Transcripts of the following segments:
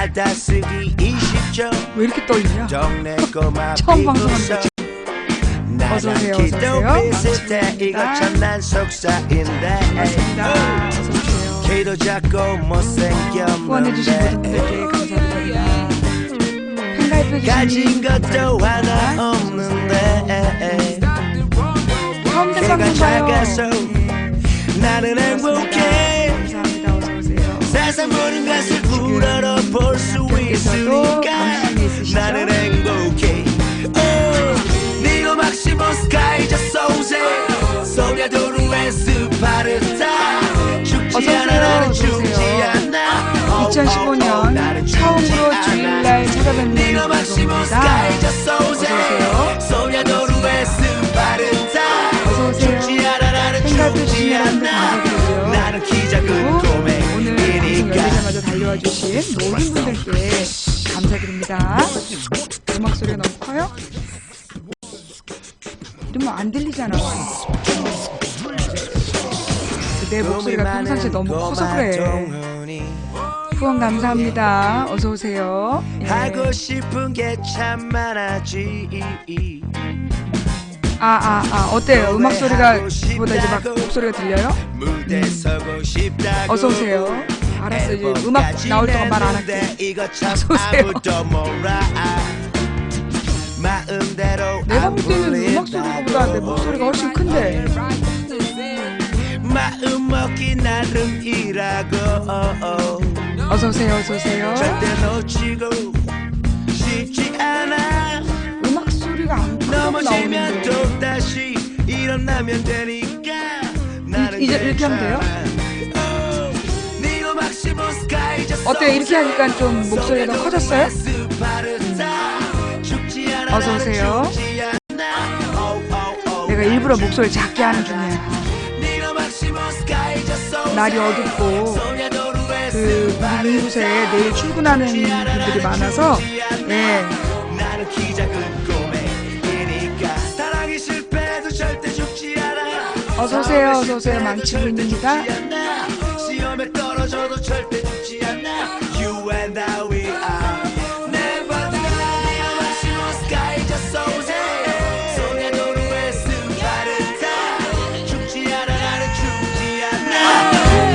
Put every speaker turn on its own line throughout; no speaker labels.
받아쓰기 20점.
왜 이렇게 떨리냐?
동네 꼬마
처음 방송하는데.
어서오세요. 이거 참난 속사인데.
반갑습니다. 어서오세요.
키도 작고 못생겼는데
후원해주신 모든 분들께 감사드립니다. 팬가입해주신
가진 것도 하나 없는데
처음
걔가
방송
작아서
봐요.
나는 행복해.
감사합니다. 어서오세요.
세상 모든 것을 우러러 볼 수 있으니까 나는 행복해. 니가 막시모 스카이 저 소세 소냐도루의 스파르타 죽지 않아 나는 죽지 않아.
2015년 처음으로 주일날 찾아뵙는 방송입니다. 어서오세요.
소냐도루의 스파르타
어서오세요.
죽지 않아 나는 죽지 않아. 나는 키 작은 꼬맹이니까.
오늘 방송 열리자마자 달려와주신 모든 분들께 감사드립니다. 음악 소리가 너무 커요? 이러면 안 들리잖아. 내 목소리가 평상시에 너무 커서 그래. 후원 감사합니다. 어서오세요. 예.
하고 싶은 게 참 많아지.
어때요? 음악 소리가 보다 이제 막 목소리가 들려요? 어서오세요. 알았어, 이제 음악 나올 동안 말 안 할게. 어서오세요. 내가 볼 때는 음악 소리보다 내 목소리가 훨씬 큰데.
마음 먹기 나름이라고.
어서오세요. 어서오세요.
절대 놓치고 싶지 않아.
음악 소리가 안 크게
넘어지면
나오는데.
또 다시 일어나면 되니까.
이제 이렇게 하면 돼요? 어때요? 이렇게 하니까 좀 목소리가 더 커졌어요? 어서오세요. 내가 일부러 목소리 작게 하는 중이야. 날이 어둡고 그 우리 이곳에 내일 출근하는 분들이 많아서 예. 어서오세요. 어서오세요. 망치부인입니다.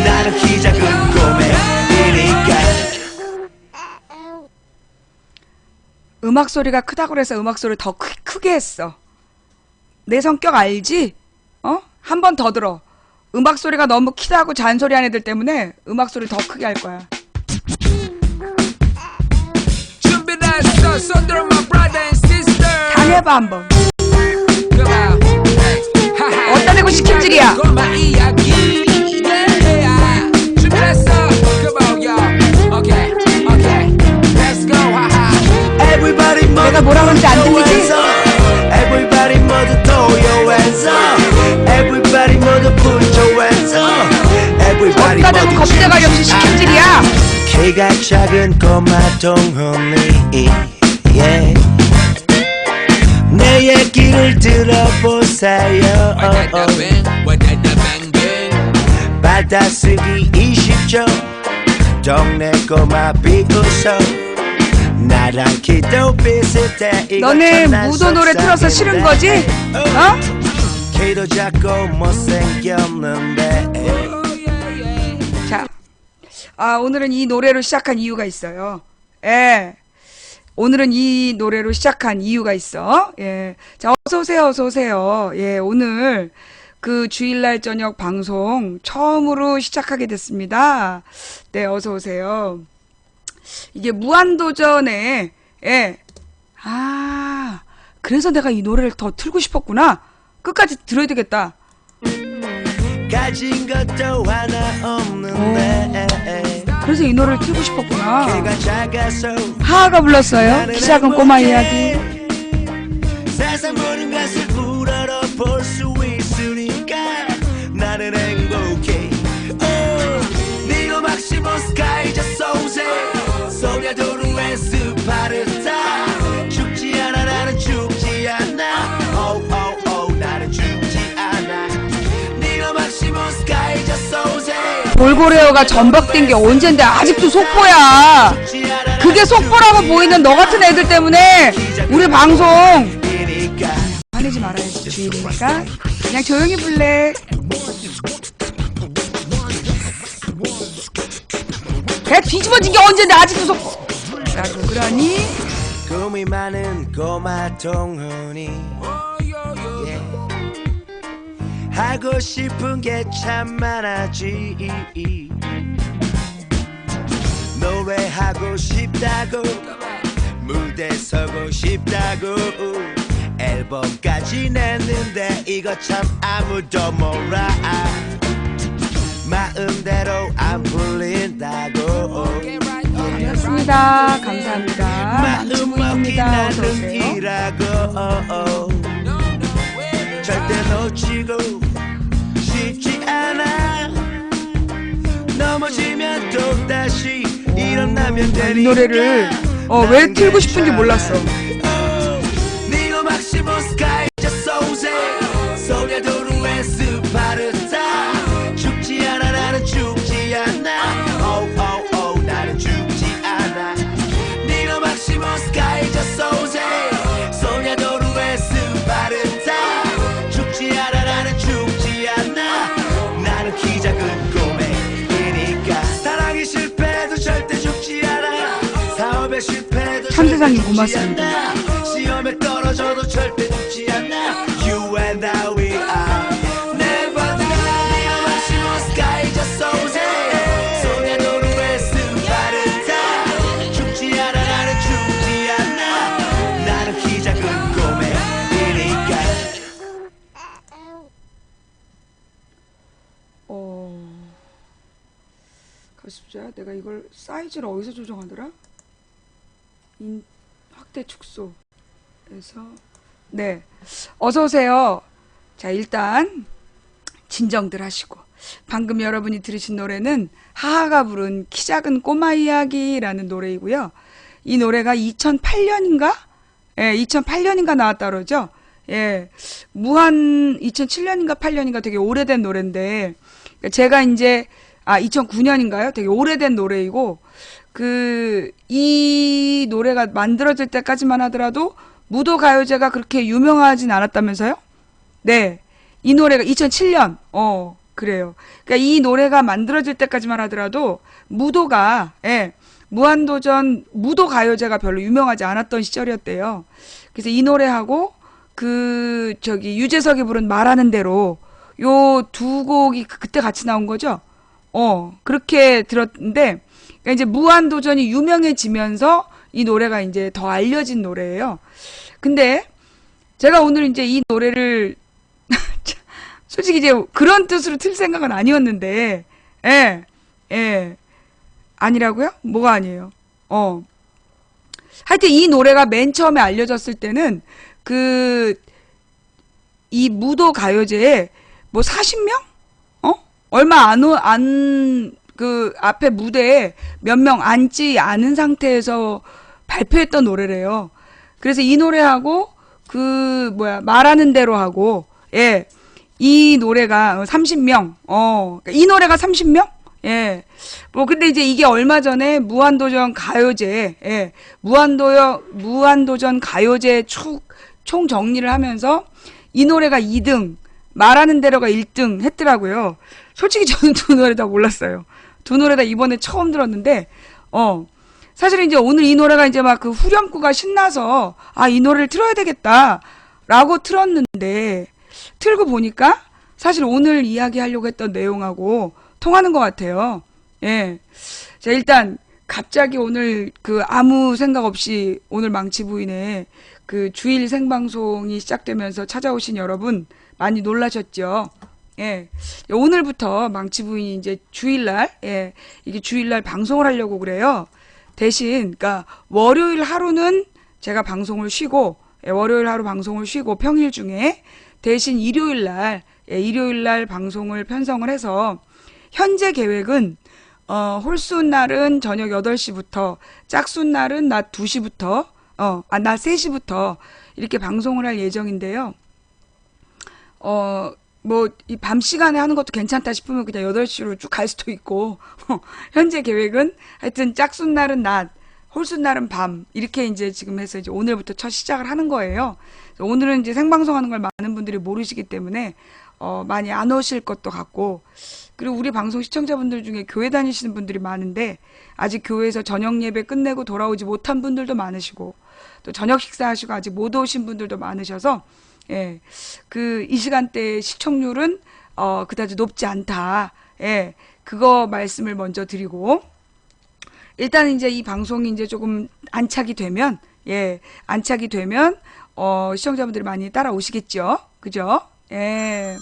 나는 키 작은 꼬맹이니까.
음악 소리가 크다고 그래서 음악 소리를 더 크게 했어. 내 성격 알지? 한 번 더 들어. 음악 소리가 너무 키다고 잔소리하는 애들 때문에 음악 소리 더 크게 할 거야. 당해봐 한번. 어디다 대고 시킨질이야. 내가 뭐라 그러는지 안 들리지?
Everybody 모두 throw your hands up. Everybody 모두 put your hands up. Everybody
어디다 대고 겁대가리 없이 시킨질이야.
키가 작은 꼬마 동훈이 yeah. 내 얘기를 들어보세요. 받아쓰기 20점. 동네 꼬마 비웃어. 나랑 키도 비슷해.
너네 무도 노래 틀어서 싫은 거지?
키도 작고 못생겼는데.
자, 오늘은 이 노래로 시작한 이유가 있어요. 예. 오늘은 이 노래로 시작한 이유가 있어. 예. 자, 어서오세요. 어서오세요. 예, 오늘 그 주일날 저녁 방송 처음으로 시작하게 됐습니다. 네, 어서오세요. 이게 무한도전에 예. 그래서 내가 이 노래를 더 틀고 싶었구나. 끝까지 들어야 되겠다.
가진 것도 하나 없는데.
그래서 이 노래를 틀고 싶었구나.
걔가 작아서
하하가 불렀어요. 키 작은 꼬마 이야기.
세상 모든 것을 우러러 볼 수 있으니까 나는 행복해. 니가 막시모 스카이 저 소세 소냐도루의 스파르타 죽지 않아 나는 죽지 않아. 나는 죽지 않아. 니가 막시모 스카이 저 소세
돌고래어가 전박된 게 언젠데 아직도 속보야.
죽지 않아
그게 속보라고 보이는 너 같은 애들 때문에 우리 방송 화내지 말아야지. 주일이니까 그냥 조용히 불래. 배 뒤집어진 게 언제인데 아직도 속보 라고 그러니.
꿈이 많은 꼬마 동훈이 하고 싶은 게 참 많아지. 노래하고 싶다고 무대 서고 싶다고 앨범까지 냈는데 이거 참 아무도 몰라. 마음대로 안 풀린다고.
반갑습니다. 감사합니다. 망치부입니다. 어서오세요.
절대 놓치고 싶지 않아. 넘어지면 또다시 일어나면 되니까.
이 노래를 왜 틀고 싶은지 몰랐어.
니고 막시모 스카이 저 소세 소냐도루에 스파르타. 죽지 않아 나는 죽지 않아. 오오오 나는 죽지 않아. 니고 막시모 스카이 저 소세 소냐도루에 스파르타. 죽지 않아 나는 죽지 않아. 나는 키 작은 꼬맹이니까. 사랑이 실패해도 절대 죽지 않아. 사업에 실패해도
천대장님
절대 죽지
고맙습니다.
않아. 시험에 떨어져도 절대 죽지 않아. You and I we are never die. 마시모 스카이 저 소세 소냐도루에 스파르타. 죽지 않아 나는 죽지 않아. 나는 키 작은 꼬맹이니까.
가십자. 내가 이걸 사이즈를 어디서 조정하더라? 확대 축소에서. 네, 어서 오세요. 자, 일단 진정들 하시고, 방금 여러분이 들으신 노래는 하하가 부른 키 작은 꼬마 이야기라는 노래이고요. 이 노래가 2008년인가? 예, 2008년인가 나왔다 그러죠? 예, 2007년인가 8년인가 되게 오래된 노래인데, 제가 이제 2009년인가요? 되게 오래된 노래이고, 이 노래가 만들어질 때까지만 하더라도 무도가요제가 그렇게 유명하진 않았다면서요? 네. 이 노래가 2007년, 그래요. 그러니까 이 노래가 만들어질 때까지만 하더라도 무한도전 무도가요제가 별로 유명하지 않았던 시절이었대요. 그래서 이 노래하고 유재석이 부른 말하는 대로 요 두 곡이 그때 같이 나온 거죠? 그렇게 들었는데, 그러니까 이제 무한도전이 유명해지면서 이 노래가 이제 더 알려진 노래예요. 근데 제가 오늘 이제 이 노래를 솔직히 이제 그런 뜻으로 틀 생각은 아니었는데, 아니라고요? 뭐가 아니에요? 하여튼 이 노래가 맨 처음에 알려졌을 때는 이 무도 가요제에 뭐 40명? 얼마 앞에 무대에 몇 명 앉지 않은 상태에서 발표했던 노래래요. 그래서 이 노래하고 말하는 대로 하고, 이 노래가 30명, 이 노래가 30명? 뭐 근데 이제 이게 얼마 전에 무한도전 가요제, 무한도전 가요제 총 정리를 하면서 이 노래가 2등, 말하는 대로가 1등 했더라고요. 솔직히 저는 두 노래 다 몰랐어요. 두 노래 다 이번에 처음 들었는데, 사실 이제 오늘 이 노래가 이제 막 후렴구가 신나서, 이 노래를 틀어야 되겠다, 라고 틀었는데, 틀고 보니까, 사실 오늘 이야기하려고 했던 내용하고 통하는 것 같아요. 자, 일단, 갑자기 오늘 아무 생각 없이 오늘 망치부인의 주일 생방송이 시작되면서 찾아오신 여러분, 많이 놀라셨죠? 오늘부터 망치부인이 이제 주일날, 이게 주일날 방송을 하려고 그래요. 대신, 그러니까 월요일 하루는 제가 방송을 쉬고, 월요일 하루 방송을 쉬고 평일 중에 대신 일요일날 방송을 편성을 해서 현재 계획은 홀수인 날은 저녁 8시부터, 짝수인 날은 낮 2시부터, 낮 3시부터 이렇게 방송을 할 예정인데요. 이 밤 시간에 하는 것도 괜찮다 싶으면 그냥 8시로 쭉 갈 수도 있고, 현재 계획은 하여튼 짝수인 날은 낮, 홀순날은 밤 이렇게 이제 지금 해서 이제 오늘부터 첫 시작을 하는 거예요. 오늘은 이제 생방송하는 걸 많은 분들이 모르시기 때문에 많이 안 오실 것도 같고, 그리고 우리 방송 시청자분들 중에 교회 다니시는 분들이 많은데 아직 교회에서 저녁 예배 끝내고 돌아오지 못한 분들도 많으시고, 또 저녁 식사하시고 아직 못 오신 분들도 많으셔서 예, 그 이 시간대의 시청률은 그다지 높지 않다. 예, 그거 말씀을 먼저 드리고, 일단 이제 이 방송이 이제 조금 안착이 되면, 예, 안착이 되면 시청자분들이 많이 따라오시겠죠, 그죠? 예.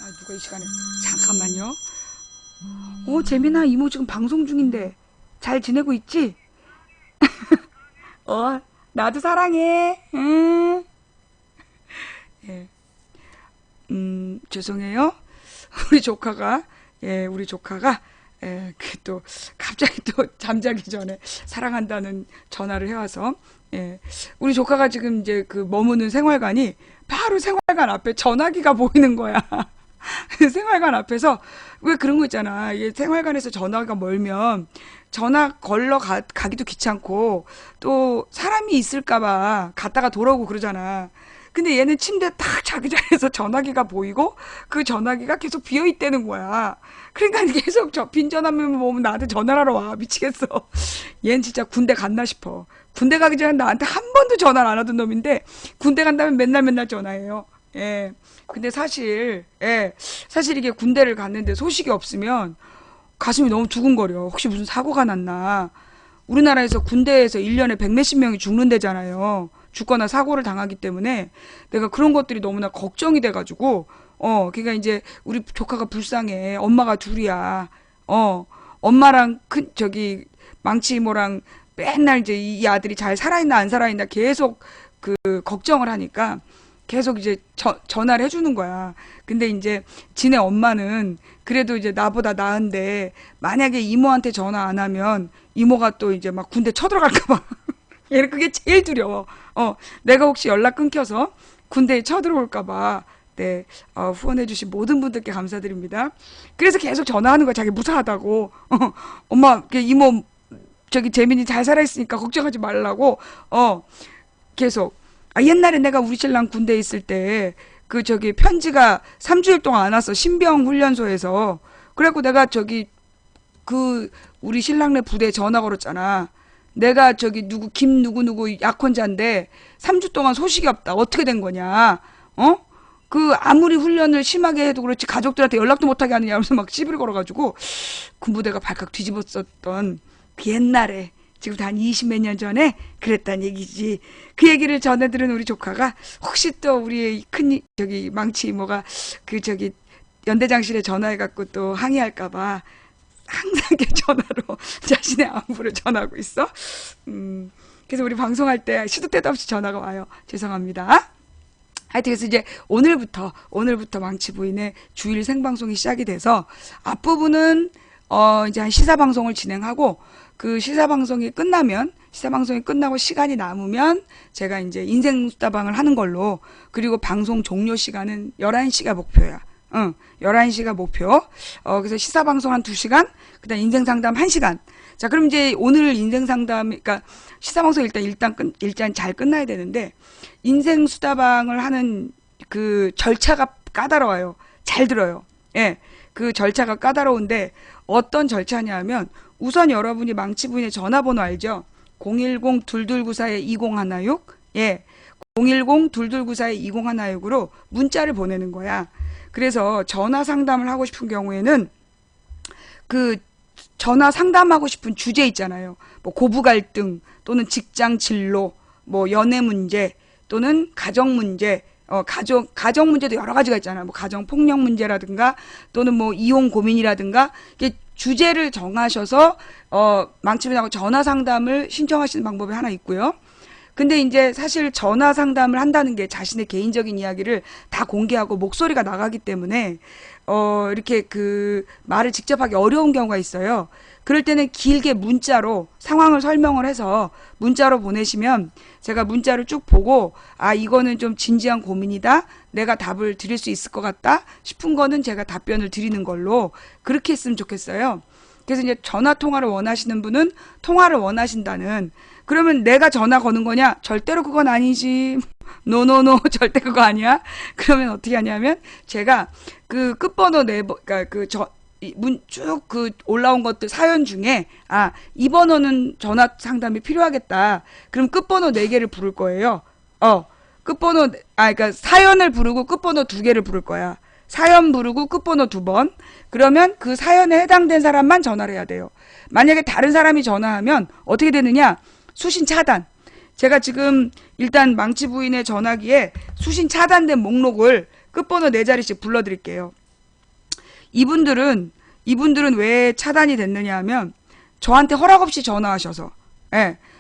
아, 누가 이 시간에 잠깐만요. 재민아 이모 지금 방송 중인데 잘 지내고 있지? 나도 사랑해. 응. 예. 죄송해요. 우리 조카가, 예, 우리 조카가, 예, 그 또, 갑자기 또 잠자기 전에 사랑한다는 전화를 해와서, 예, 우리 조카가 지금 이제 그 머무는 생활관이 바로 생활관 앞에 전화기가 보이는 거야. 생활관 앞에서, 왜 그런 거 있잖아. 이게 생활관에서 전화가 멀면 전화 걸러 가기도 귀찮고, 또 사람이 있을까봐 갔다가 돌아오고 그러잖아. 근데 얘는 침대 딱 자기 자리에서 전화기가 보이고 그 전화기가 계속 비어 있다는 거야. 그러니까 계속 빈 전화면 보면 나한테 전화를 하러 와. 미치겠어. 얘는 진짜 군대 갔나 싶어. 군대 가기 전에 나한테 한 번도 전화를 안 하던 놈인데 군대 간다면 맨날 전화해요. 예. 근데 사실 이게 군대를 갔는데 소식이 없으면 가슴이 너무 두근거려. 혹시 무슨 사고가 났나. 우리나라에서 군대에서 1년에 100몇십 명이 죽는다잖아요. 죽거나 사고를 당하기 때문에 내가 그런 것들이 너무나 걱정이 돼가지고, 그러니까 이제 우리 조카가 불쌍해. 엄마가 둘이야. 엄마랑 망치 이모랑 맨날 이제 이 아들이 잘 살아있나 안 살아있나 계속 그 걱정을 하니까 계속 이제 전화를 해주는 거야. 근데 이제 지네 엄마는 그래도 이제 나보다 나은데 만약에 이모한테 전화 안 하면 이모가 또 이제 막 군대 쳐들어갈까 봐. 얘는 그게 제일 두려워. 내가 혹시 연락 끊겨서 군대에 쳐들어올까 봐. 네, 후원해주신 모든 분들께 감사드립니다. 그래서 계속 전화하는 거야. 자기 무사하다고. 엄마, 이모, 재민이 잘 살아있으니까 걱정하지 말라고. 계속. 옛날에 내가 우리 신랑 군대에 있을 때, 편지가 3주일 동안 안 왔어. 신병 훈련소에서. 그래갖고 내가 우리 신랑네 부대에 전화 걸었잖아. 내가 김 누구 약혼자인데 3주 동안 소식이 없다. 어떻게 된 거냐? 아무리 훈련을 심하게 해도 그렇지 가족들한테 연락도 못하게 하느냐. 그래서 막 시비를 걸어가지고 군부대가 발칵 뒤집었었던 그 옛날에, 지금부터 한 20몇 년 전에 그랬단 얘기지. 그 얘기를 전해들은 우리 조카가 혹시 또 우리 망치 이모가 연대장실에 전화해갖고 또 항의할까봐 항상 이렇게 전화로 자신의 안부를 전하고 있어. 그래서 우리 방송할 때 시도 때도 없이 전화가 와요. 죄송합니다. 하여튼 그래서 이제 오늘부터 망치 부인의 주일 생방송이 시작이 돼서 앞부분은 이제 한 시사방송을 진행하고, 그 시사방송이 끝나고 시간이 남으면 제가 이제 인생수다방을 하는 걸로, 그리고 방송 종료 시간은 11시가 목표야. 11시가 목표. 그래서 시사방송 한 2시간, 그 다음 인생상담 1시간. 자, 그럼 이제 오늘 인생상담, 그러니까 시사방송 일단 잘 끝나야 되는데, 인생수다방을 하는 그 절차가 까다로워요. 잘 들어요. 예. 그 절차가 까다로운데, 어떤 절차냐 하면, 우선 여러분이 망치 부인의 전화번호 알죠? 010-2294-2016? 예. 010-2294-2016으로 문자를 보내는 거야. 그래서 전화 상담을 하고 싶은 경우에는 그 전화 상담하고 싶은 주제 있잖아요. 뭐 고부 갈등 또는 직장 진로, 뭐 연애 문제 또는 가정 문제, 가정 문제도 여러 가지가 있잖아요. 뭐 가정 폭력 문제라든가 또는 뭐 이혼 고민이라든가, 이게 주제를 정하셔서 망치분하고 전화 상담을 신청하시는 방법이 하나 있고요. 근데 이제 사실 전화 상담을 한다는 게 자신의 개인적인 이야기를 다 공개하고 목소리가 나가기 때문에 이렇게 그 말을 직접 하기 어려운 경우가 있어요. 그럴 때는 길게 문자로 상황을 설명을 해서 문자로 보내시면 제가 문자를 쭉 보고, 이거는 좀 진지한 고민이다, 내가 답을 드릴 수 있을 것 같다 싶은 거는 제가 답변을 드리는 걸로 그렇게 했으면 좋겠어요. 그래서 이제 전화 통화를 원하시는 분은 통화를 원하신다는. 그러면 내가 전화 거는 거냐? 절대로 그건 아니지. 노노노 절대 그거 아니야. 그러면 어떻게 하냐면 제가 그 끝번호 그러니까 쭉 그 올라온 것들 사연 중에 이 번호는 전화 상담이 필요하겠다. 그럼 끝번호 4개를 부를 거예요. 끝번호 그러니까 사연을 부르고 끝번호 2개를 부를 거야. 사연 부르고 끝번호 2번. 그러면 그 사연에 해당된 사람만 전화를 해야 돼요. 만약에 다른 사람이 전화하면 어떻게 되느냐? 수신 차단. 제가 지금 일단 망치 부인의 전화기에 수신 차단된 목록을 끝번호 4자리씩 불러드릴게요. 이분들은 왜 차단이 됐느냐 하면 저한테 허락 없이 전화하셔서,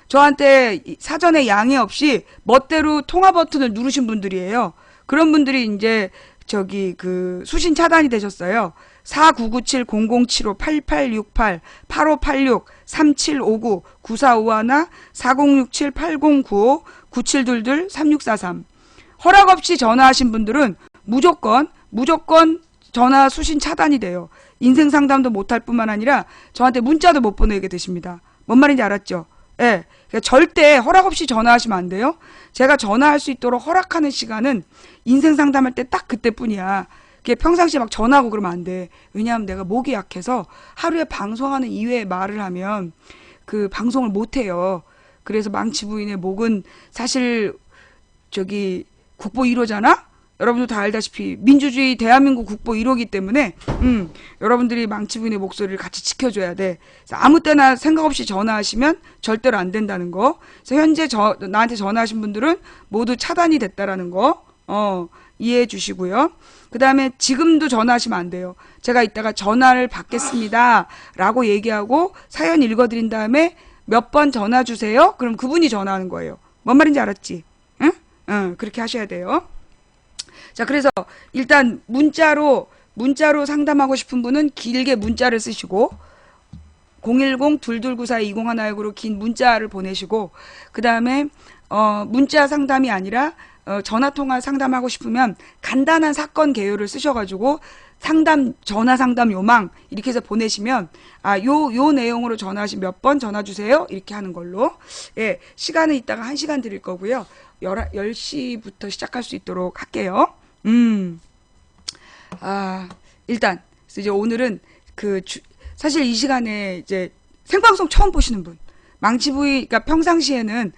저한테 사전에 양해 없이 멋대로 통화 버튼을 누르신 분들이에요. 그런 분들이 이제 수신 차단이 되셨어요. 4997-0075-8868-3559-9451-4067-8095-9722-3643 허락 없이 전화하신 분들은 무조건 전화 수신 차단이 돼요. 인생 상담도 못할 뿐만 아니라 저한테 문자도 못 보내게 되십니다. 뭔 말인지 알았죠? 예. 그러니까 절대 허락 없이 전화하시면 안 돼요. 제가 전화할 수 있도록 허락하는 시간은 인생 상담할 때 딱 그때뿐이야. 평상시에 막 전화하고 그러면 안 돼. 왜냐하면 내가 목이 약해서 하루에 방송하는 이외의 말을 하면 그 방송을 못 해요. 그래서 망치 부인의 목은 사실 국보 1호잖아? 여러분도 다 알다시피 민주주의 대한민국 국보 1호기 때문에 여러분들이 망치 부인의 목소리를 같이 지켜줘야 돼. 그래서 아무 때나 생각 없이 전화하시면 절대로 안 된다는 거. 그래서 현재 나한테 전화하신 분들은 모두 차단이 됐다라는 거 이해해 주시고요. 그 다음에 지금도 전화하시면 안 돼요. 제가 이따가 전화를 받겠습니다 라고 얘기하고 사연 읽어드린 다음에 몇 번 전화 주세요. 그럼 그분이 전화하는 거예요. 뭔 말인지 알았지? 응? 그렇게 하셔야 돼요. 자, 그래서 일단 문자로 상담하고 싶은 분은 길게 문자를 쓰시고 010-2294-2019로 긴 문자를 보내시고, 그 다음에 문자 상담이 아니라 전화통화 상담하고 싶으면 간단한 사건 개요를 쓰셔가지고 전화 상담 요망 이렇게 해서 보내시면 요 내용으로 전화하시면 몇 번 전화 주세요 이렇게 하는 걸로. 예, 시간은 이따가 1시간 드릴 거고요. 10시부터 시작할 수 있도록 할게요. 일단 이제 오늘은 사실 이 시간에 이제 생방송 처음 보시는 분, 망치부위, 그러니까 평상시에는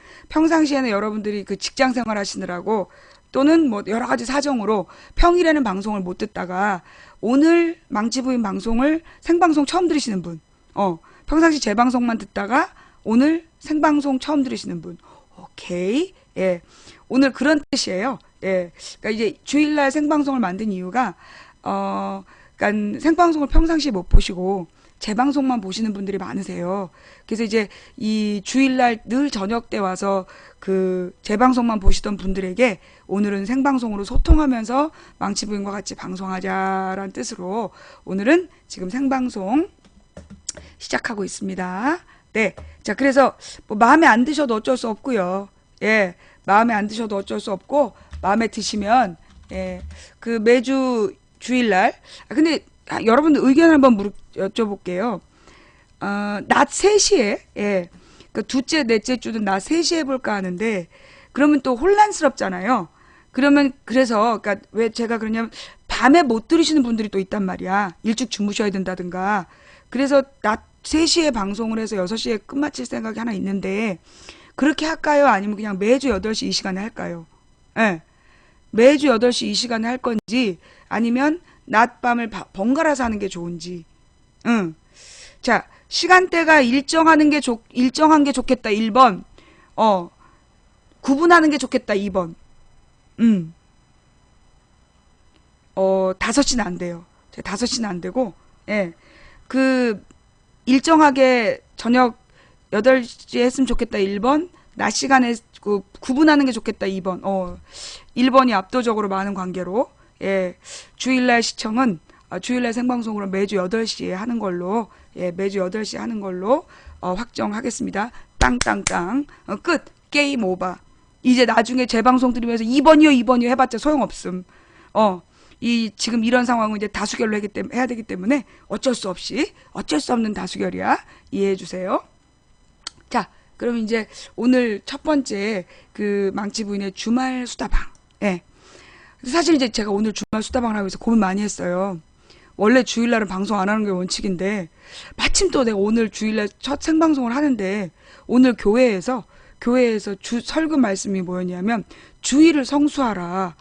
여러분들이 직장 생활 하시느라고 또는 뭐 여러 가지 사정으로 평일에는 방송을 못 듣다가 오늘 망치부인 방송을 생방송 처음 들으시는 분, 평상시 재방송만 듣다가 오늘 생방송 처음 들으시는 분, 오케이, 예, 오늘 그런 뜻이에요. 예, 그러니까 이제 주일날 생방송을 만든 이유가 그러니까 생방송을 평상시에 못 보시고 재방송만 보시는 분들이 많으세요. 그래서 이제 이 주일날 늘 저녁 때 와서 재방송만 보시던 분들에게 오늘은 생방송으로 소통하면서 망치부인과 같이 방송하자라는 뜻으로 오늘은 지금 생방송 시작하고 있습니다. 네. 자, 그래서 뭐 마음에 안 드셔도 어쩔 수 없고요. 예. 마음에 안 드셔도 어쩔 수 없고, 마음에 드시면, 예. 매주 주일날, 근데 여러분들 의견 한번 여쭤볼게요. 낮 3시에, 예. 둘째, 넷째 주는 낮 3시에 해볼까 하는데, 그러면 또 혼란스럽잖아요. 그래서, 왜 제가 그러냐면, 밤에 못 들으시는 분들이 또 있단 말이야. 일찍 주무셔야 된다든가. 그래서 낮 3시에 방송을 해서 6시에 끝마칠 생각이 하나 있는데, 그렇게 할까요? 아니면 그냥 매주 8시 이 시간에 할까요? 예. 매주 8시 이 시간에 할 건지, 아니면 낮밤을 번갈아서 하는 게 좋은지. 자, 시간대가 일정한 게 좋겠다. 1번. 구분하는 게 좋겠다. 2번. 5시는 안 돼요. 5시는 안 되고, 예. 일정하게 저녁 8시에 했으면 좋겠다. 1번. 낮 시간에 구분하는 게 좋겠다. 2번. 1번이 압도적으로 많은 관계로, 예. 주일날 시청은, 주일날 생방송으로 매주 8시에 하는 걸로, 예, 매주 8시에 하는 걸로, 확정하겠습니다. 땅땅땅. 끝. 게임 오버. 이제 나중에 재방송 들으면서 2번이요 해봤자 소용없음. 이 지금 이런 상황은 이제 다수결로 해야 되기 때문에 어쩔 수 없는 다수결이야. 이해해 주세요. 자, 그럼 이제 오늘 첫 번째 그 망치 부인의 주말 수다방. 예. 사실 이제 제가 오늘 주말 수다방을 하고 있어서 고민 많이 했어요. 원래 주일날은 방송 안 하는 게 원칙인데 마침 또 내가 오늘 주일날 첫 생방송을 하는데 오늘 교회에서 설교 말씀이 뭐였냐면 주일을 성수하라.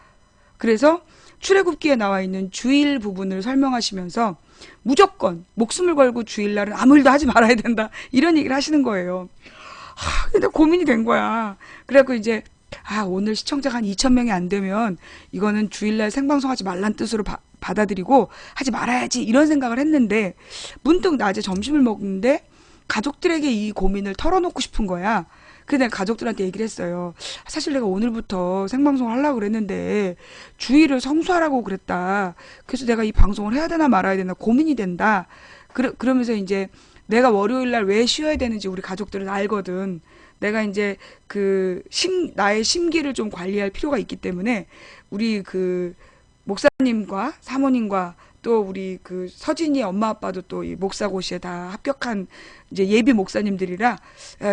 그래서 출애굽기에 나와 있는 주일 부분을 설명하시면서 무조건 목숨을 걸고 주일날은 아무 일도 하지 말아야 된다. 이런 얘기를 하시는 거예요. 근데 고민이 된 거야. 그래갖고 이제 오늘 시청자가 한 2,000명이 안 되면 이거는 주일날 생방송 하지 말란 뜻으로 받아들이고 하지 말아야지 이런 생각을 했는데 문득 낮에 점심을 먹는데 가족들에게 이 고민을 털어놓고 싶은 거야. 그래서 내가 가족들한테 얘기를 했어요. 사실 내가 오늘부터 생방송을 하려고 그랬는데 주일을 성수하라고 그랬다. 그래서 내가 이 방송을 해야 되나 말아야 되나 고민이 된다. 그러면서 이제 내가 월요일날 왜 쉬어야 되는지 우리 가족들은 알거든. 내가 이제 나의 심기를 좀 관리할 필요가 있기 때문에 우리 목사님과 사모님과 또 우리 서진이 엄마 아빠도 또 이 목사고시에 다 합격한 이제 예비 목사님들이라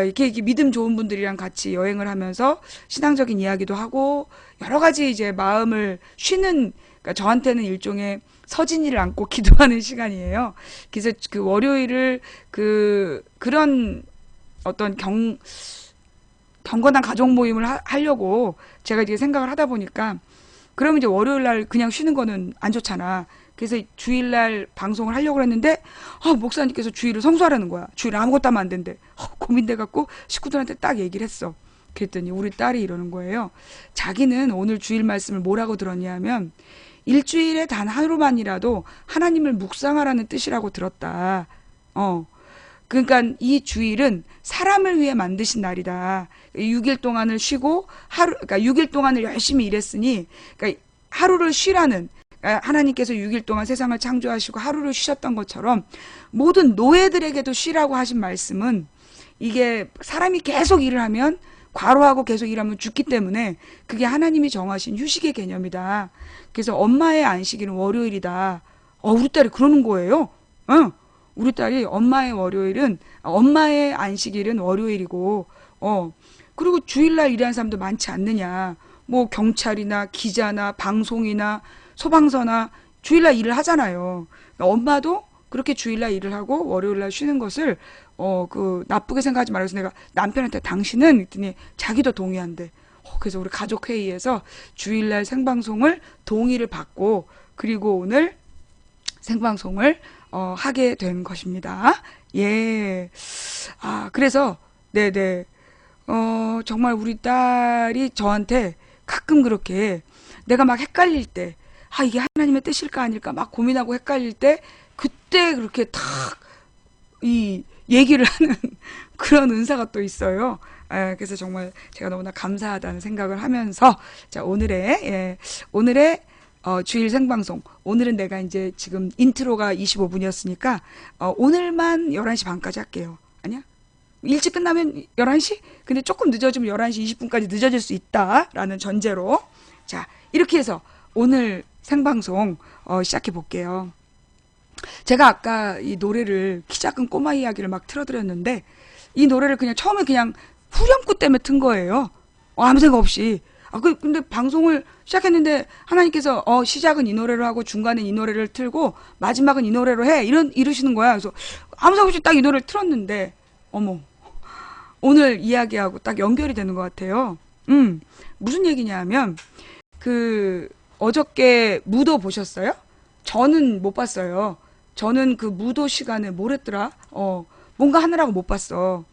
이렇게 믿음 좋은 분들이랑 같이 여행을 하면서 신앙적인 이야기도 하고 여러 가지 이제 마음을 쉬는, 그러니까 저한테는 일종의 서진이를 안고 기도하는 시간이에요. 그래서 월요일을 그런 어떤 경건한 가족 모임을 하려고 제가 이제 생각을 하다 보니까 그러면 이제 월요일 날 그냥 쉬는 거는 안 좋잖아. 그래서 주일날 방송을 하려고 했는데 목사님께서 주일을 성수하라는 거야. 주일 아무것도 하면 안 된대. 고민돼갖고 식구들한테 딱 얘기를 했어. 그랬더니 우리 딸이 이러는 거예요. 자기는 오늘 주일 말씀을 뭐라고 들었냐 하면 일주일에 단 하루만이라도 하나님을 묵상하라는 뜻이라고 들었다. 그러니까 이 주일은 사람을 위해 만드신 날이다. 6일 동안을 쉬고 그러니까 6일 동안을 열심히 일했으니, 그러니까 하루를 쉬라는, 그러니까 하나님께서 6일 동안 세상을 창조하시고 하루를 쉬셨던 것처럼 모든 노예들에게도 쉬라고 하신 말씀은 이게 사람이 계속 일을 하면 과로하고 계속 일하면 죽기 때문에 그게 하나님이 정하신 휴식의 개념이다. 그래서 엄마의 안식일은 월요일이다. 우리 딸이 그러는 거예요. 우리 딸이 엄마의 안식일은 월요일이고, 그리고 주일날 일하는 사람도 많지 않느냐. 뭐 경찰이나 기자나 방송이나 소방서나 주일날 일을 하잖아요. 그러니까 엄마도 그렇게 주일날 일을 하고 월요일날 쉬는 것을 나쁘게 생각하지 말아서 내가 남편한테 당신은 했더니 자기도 동의한대. 그래서 우리 가족 회의에서 주일날 생방송을 동의를 받고 그리고 오늘 생방송을 하게 된 것입니다. 예. 그래서 네네. 정말 우리 딸이 저한테 가끔 그렇게 내가 막 헷갈릴 때 이게 하나님의 뜻일까 아닐까 막 고민하고 헷갈릴 때 그때 그렇게 탁 이 얘기를 하는 그런 은사가 또 있어요. 그래서 정말 제가 너무나 감사하다는 생각을 하면서 자 오늘의 주일 생방송, 오늘은 내가 이제 지금 인트로가 25분이었으니까 오늘만 11시 반까지 할게요. 아니야? 일찍 끝나면 11시? 근데 조금 늦어지면 11시 20분까지 늦어질 수 있다라는 전제로 자 이렇게 해서 오늘 생방송 시작해 볼게요. 제가 아까 이 노래를 키 작은 꼬마 이야기를 막 틀어드렸는데 이 노래를 그냥 처음에 그냥 후렴구 때문에 튼 거예요. 아무 생각 없이. 근데 방송을 시작했는데 하나님께서 시작은 이 노래로 하고 중간에 이 노래를 틀고 마지막은 이 노래로 해 이러시는 거야. 그래서 아무 생각 없이 딱 이 노래를 틀었는데 어머 오늘 이야기하고 딱 연결이 되는 것 같아요. 무슨 얘기냐 하면 어저께 무도 보셨어요? 저는 못 봤어요. 저는 무도 시간에 뭘 했더라? 뭔가 하느라고 못 봤어.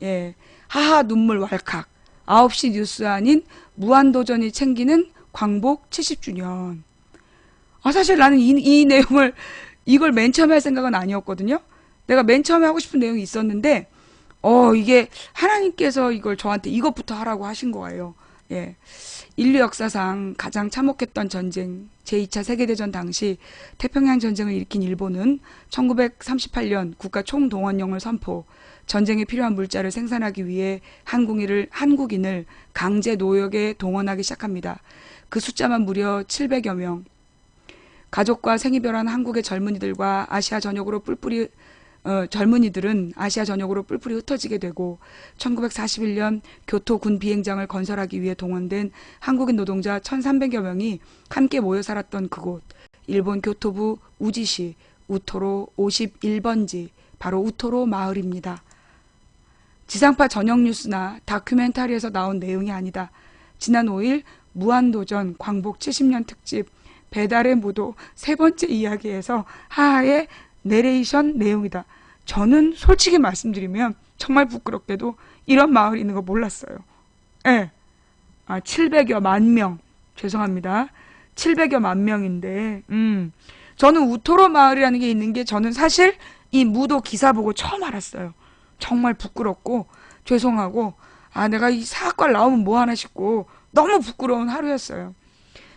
예. 하하 눈물 왈칵. 9시 뉴스 아닌 무한도전이 챙기는 광복 70주년. 사실 나는 이 내용을, 이걸 맨 처음에 할 생각은 아니었거든요. 내가 맨 처음에 하고 싶은 내용이 있었는데, 이게 하나님께서 이걸 저한테 이것부터 하라고 하신 거예요. 예. 인류 역사상 가장 참혹했던 전쟁, 제2차 세계대전 당시 태평양 전쟁을 일으킨 일본은 1938년 국가 총동원령을 선포, 전쟁에 필요한 물자를 생산하기 위해 한국인을 강제 노역에 동원하기 시작합니다. 그 숫자만 무려 700여 명. 가족과 생이별한 한국의 젊은이들과 아시아 전역으로 뿔뿔이 젊은이들은 아시아 전역으로 뿔뿔이 흩어지게 되고 1941년 교토 군 비행장을 건설하기 위해 동원된 한국인 노동자 1,300여 명이 함께 모여 살았던 그곳, 일본 교토부 우지시 우토로 51번지, 바로 우토로 마을입니다. 지상파 저녁 뉴스나 다큐멘터리에서 나온 내용이 아니다. 지난 5일 무한도전 광복 70년 특집 배달의 무도 세 번째 이야기에서 하하의 내레이션 내용이다. 저는 솔직히 말씀드리면 정말 부끄럽게도 이런 마을이 있는 거 몰랐어요. 예. 700여 만 명. 죄송합니다. 700여 만 명인데, 저는 우토로 마을이라는 게 있는 게 저는 사실 이 무도 기사 보고 처음 알았어요. 정말 부끄럽고, 죄송하고, 내가 이 사학과를 나오면 뭐 하나 싶고, 너무 부끄러운 하루였어요.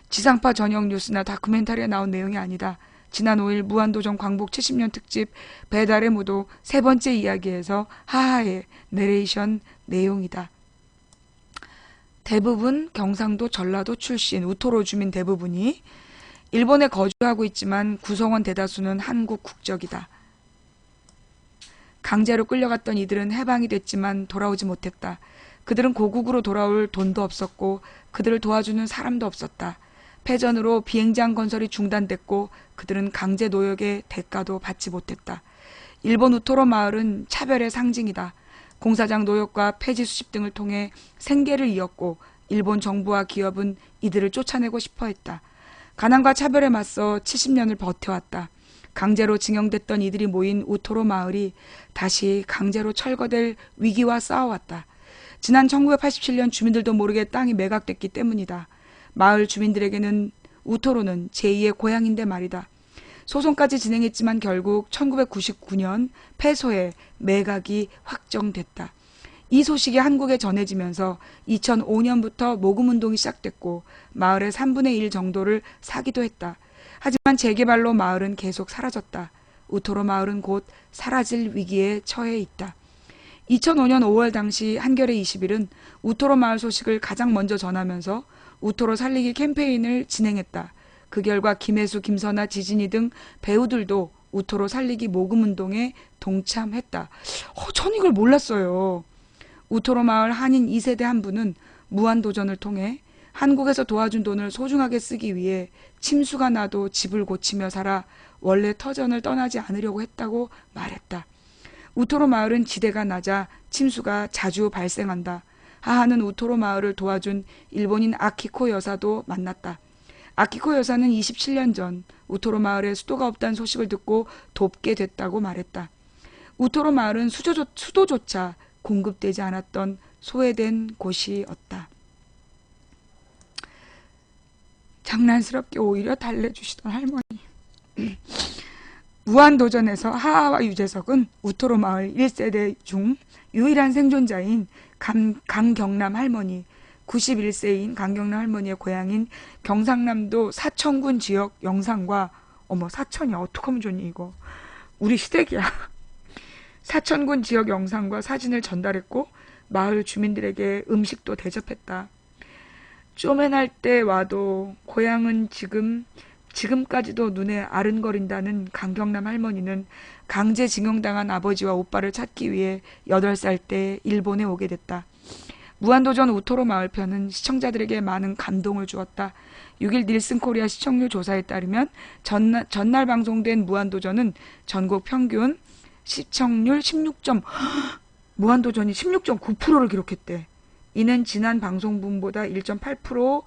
지상파 저녁 뉴스나 다큐멘터리에 나온 내용이 아니다. 지난 5일 무한도전 광복 70년 특집 배달의 무도 세 번째 이야기에서 하하의 내레이션 내용이다. 대부분 경상도 전라도 출신 우토로 주민 대부분이 일본에 거주하고 있지만 구성원 대다수는 한국 국적이다. 강제로 끌려갔던 이들은 해방이 됐지만 돌아오지 못했다. 그들은 고국으로 돌아올 돈도 없었고 그들을 도와주는 사람도 없었다. 패전으로 비행장 건설이 중단됐고 그들은 강제 노역의 대가도 받지 못했다. 일본 우토로 마을은 차별의 상징이다. 공사장 노역과 폐지 수집 등을 통해 생계를 이었고 일본 정부와 기업은 이들을 쫓아내고 싶어 했다. 가난과 차별에 맞서 70년을 버텨왔다. 강제로 징용됐던 이들이 모인 우토로 마을이 다시 강제로 철거될 위기와 싸워왔다. 지난 1987년 주민들도 모르게 땅이 매각됐기 때문이다. 마을 주민들에게는 우토로는 제2의 고향인데 말이다. 소송까지 진행했지만 결국 1999년 패소해 매각이 확정됐다. 이 소식이 한국에 전해지면서 2005년부터 모금운동이 시작됐고 마을의 3분의 1 정도를 사기도 했다. 하지만 재개발로 마을은 계속 사라졌다. 우토로 마을은 곧 사라질 위기에 처해 있다. 2005년 5월 당시 한겨레 21은 우토로 마을 소식을 가장 먼저 전하면서 우토로 살리기 캠페인을 진행했다. 그 결과 김혜수, 김선아, 지진이 등 배우들도 우토로 살리기 모금운동에 동참했다. 전 이걸 몰랐어요. 우토로 마을 한인 2세대 한 분은 무한도전을 통해 한국에서 도와준 돈을 소중하게 쓰기 위해 침수가 나도 집을 고치며 살아 원래 터전을 떠나지 않으려고 했다고 말했다. 우토로 마을은 지대가 낮아 침수가 자주 발생한다. 하하는 우토로 마을을 도와준 일본인 아키코 여사도 만났다. 아키코 여사는 27년 전 우토로 마을에 수도가 없다는 소식을 듣고 돕게 됐다고 말했다. 우토로 마을은 수도조차 공급되지 않았던 소외된 곳이었다. 장난스럽게 오히려 달래주시던 할머니. 무한도전에서 하하와 유재석은 우토로 마을 1세대 중 유일한 생존자인 강경남 할머니, 91세인 강경남 할머니의 고향인 경상남도 사천군 지역 영상과 사천이 어떡하면 좋니 이거 우리 시댁이야. 사천군 지역 영상과 사진을 전달했고 마을 주민들에게 음식도 대접했다. 쪼맨할 때 와도 고향은 지금까지도 눈에 아른거린다는 강경남 할머니는 강제징용당한 아버지와 오빠를 찾기 위해 8살 때 일본에 오게 됐다. 무한도전 우토로 마을편은 시청자들에게 많은 감동을 주었다. 6일 닐슨 코리아 시청률 조사에 따르면 전날 방송된 무한도전은 전국 평균 시청률 무한도전이 16.9%를 기록했대. 이는 지난 방송분보다 1.8%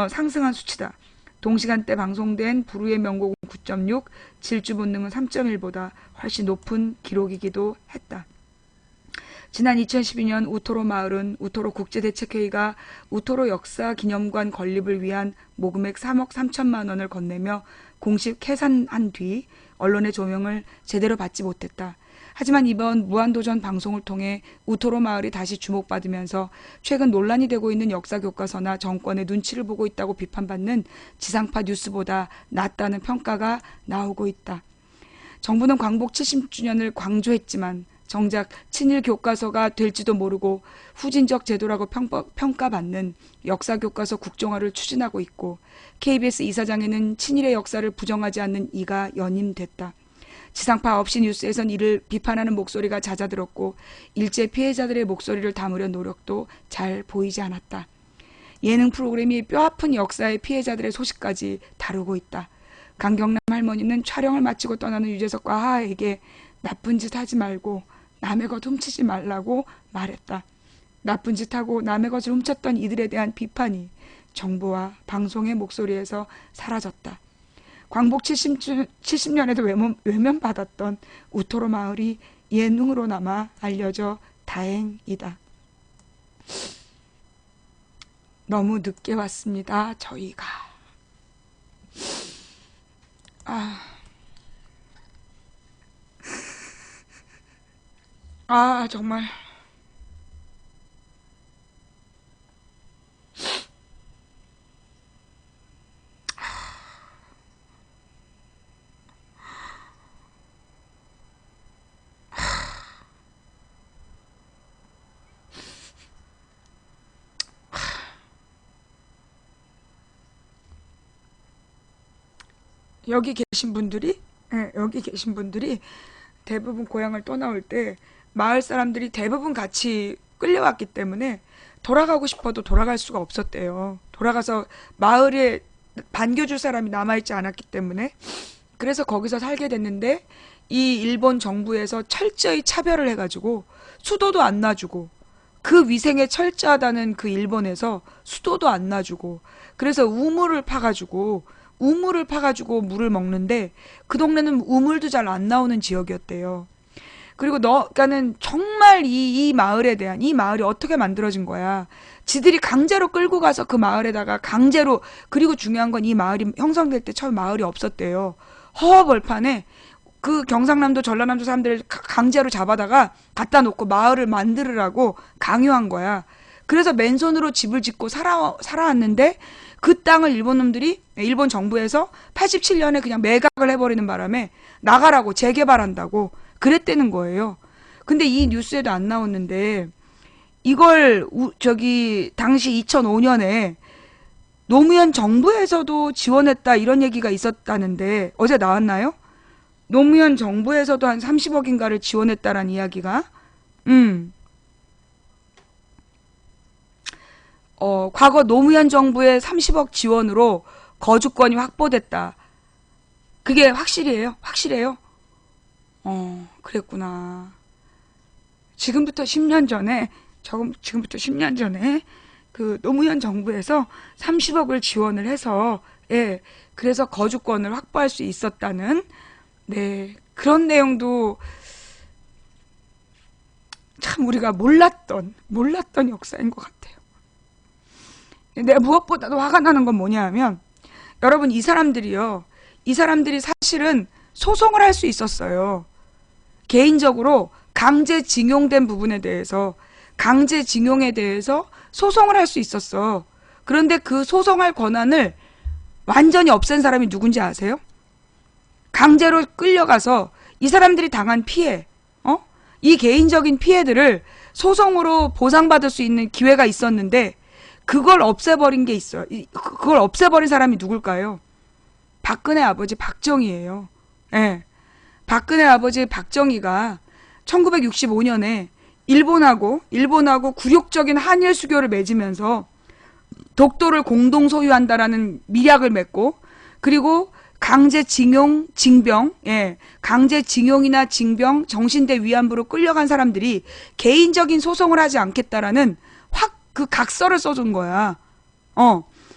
상승한 수치다. 동시간대 방송된 불후의 명곡은 9.6, 질주 본능은 3.1보다 훨씬 높은 기록이기도 했다. 지난 2012년 우토로 마을은 우토로 국제대책회의가 우토로 역사기념관 건립을 위한 모금액 3억 3천만 원을 건네며 공식 해산한 뒤 언론의 조명을 제대로 받지 못했다. 하지만 이번 무한도전 방송을 통해 우토로 마을이 다시 주목받으면서 최근 논란이 되고 있는 역사교과서나 정권의 눈치를 보고 있다고 비판받는 지상파 뉴스보다 낫다는 평가가 나오고 있다. 정부는 광복 70주년을 강조했지만 정작 친일 교과서가 될지도 모르고 후진적 제도라고 평가받는 역사교과서 국정화를 추진하고 있고 KBS 이사장에는 친일의 역사를 부정하지 않는 이가 연임됐다. 지상파 없이 뉴스에선 이를 비판하는 목소리가 잦아들었고 일제 피해자들의 목소리를 담으려 노력도 잘 보이지 않았다. 예능 프로그램이 뼈아픈 역사의 피해자들의 소식까지 다루고 있다. 강경남 할머니는 촬영을 마치고 떠나는 유재석과 하하에게 나쁜 짓 하지 말고 남의 것 훔치지 말라고 말했다. 나쁜 짓 하고 남의 것을 훔쳤던 이들에 대한 비판이 정부와 방송의 목소리에서 사라졌다. 광복 70년에도 외면받았던 우토로 마을이 예능으로 남아 알려져 다행이다. 너무 늦게 왔습니다. 저희가. 정말. 여기 계신 분들이 대부분 고향을 떠나올 때 마을 사람들이 대부분 같이 끌려왔기 때문에 돌아가고 싶어도 돌아갈 수가 없었대요. 돌아가서 마을에 반겨줄 사람이 남아있지 않았기 때문에. 그래서 거기서 살게 됐는데 이 일본 정부에서 철저히 차별을 해가지고 수도도 안 놔주고, 그 위생에 철저하다는 그 일본에서 수도도 안 놔주고, 그래서 우물을 파가지고 물을 먹는데 그 동네는 우물도 잘 안 나오는 지역이었대요. 그리고 그러니까는 정말 이 마을에 대한, 이 마을이 어떻게 만들어진 거야. 지들이 강제로 끌고 가서 그 마을에다가 강제로, 그리고 중요한 건 이 마을이 형성될 때 처음 마을이 없었대요. 허허벌판에 그 경상남도 전라남도 사람들을 강제로 잡아다가 갖다 놓고 마을을 만들으라고 강요한 거야. 그래서 맨손으로 집을 짓고 살아왔는데 그 땅을 일본 정부에서 87년에 그냥 매각을 해버리는 바람에 나가라고, 재개발한다고 그랬다는 거예요. 근데 이 뉴스에도 안 나왔는데 이걸 당시 2005년에 노무현 정부에서도 지원했다 이런 얘기가 있었다는데 어제 나왔나요? 노무현 정부에서도 한 30억인가를 지원했다라는 이야기가. 과거 노무현 정부의 30억 지원으로 거주권이 확보됐다. 그게 확실해요? 그랬구나. 지금부터 10년 전에 그 노무현 정부에서 30억을 지원을 해서, 그래서 거주권을 확보할 수 있었다는, 그런 내용도 참 우리가 몰랐던 역사인 것 같아요. 내가 무엇보다도 화가 나는 건 뭐냐 하면, 여러분, 이 사람들이 사실은 소송을 할 수 있었어요. 개인적으로 강제징용된 부분에 대해서, 강제징용에 대해서 소송을 할 수 있었어. 그런데 그 소송할 권한을 완전히 없앤 사람이 누군지 아세요? 강제로 끌려가서 이 사람들이 당한 피해, 이 개인적인 피해들을 소송으로 보상받을 수 있는 기회가 있었는데 그걸 없애버린 게 있어요. 그걸 없애버린 사람이 누굴까요? 박근혜 아버지 박정희예요. 박근혜 아버지 박정희가 1965년에 일본하고 굴욕적인 한일 수교를 맺으면서 독도를 공동 소유한다라는 미약을 맺고, 그리고 강제징용이나 징병, 정신대 위안부로 끌려간 사람들이 개인적인 소송을 하지 않겠다라는 그 각서를 써준 거야.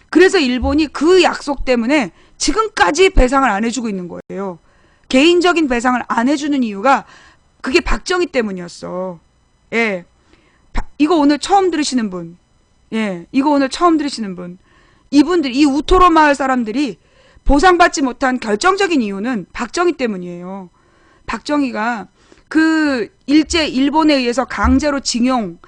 그래서 일본이 그 약속 때문에 지금까지 배상을 안 해주고 있는 거예요. 개인적인 배상을 안 해주는 이유가 그게 박정희 때문이었어. 이거 오늘 처음 들으시는 분, 이분들, 이 우토로 마을 사람들이 보상받지 못한 결정적인 이유는 박정희 때문이에요. 박정희가 그 일본에 의해서 강제로 징병,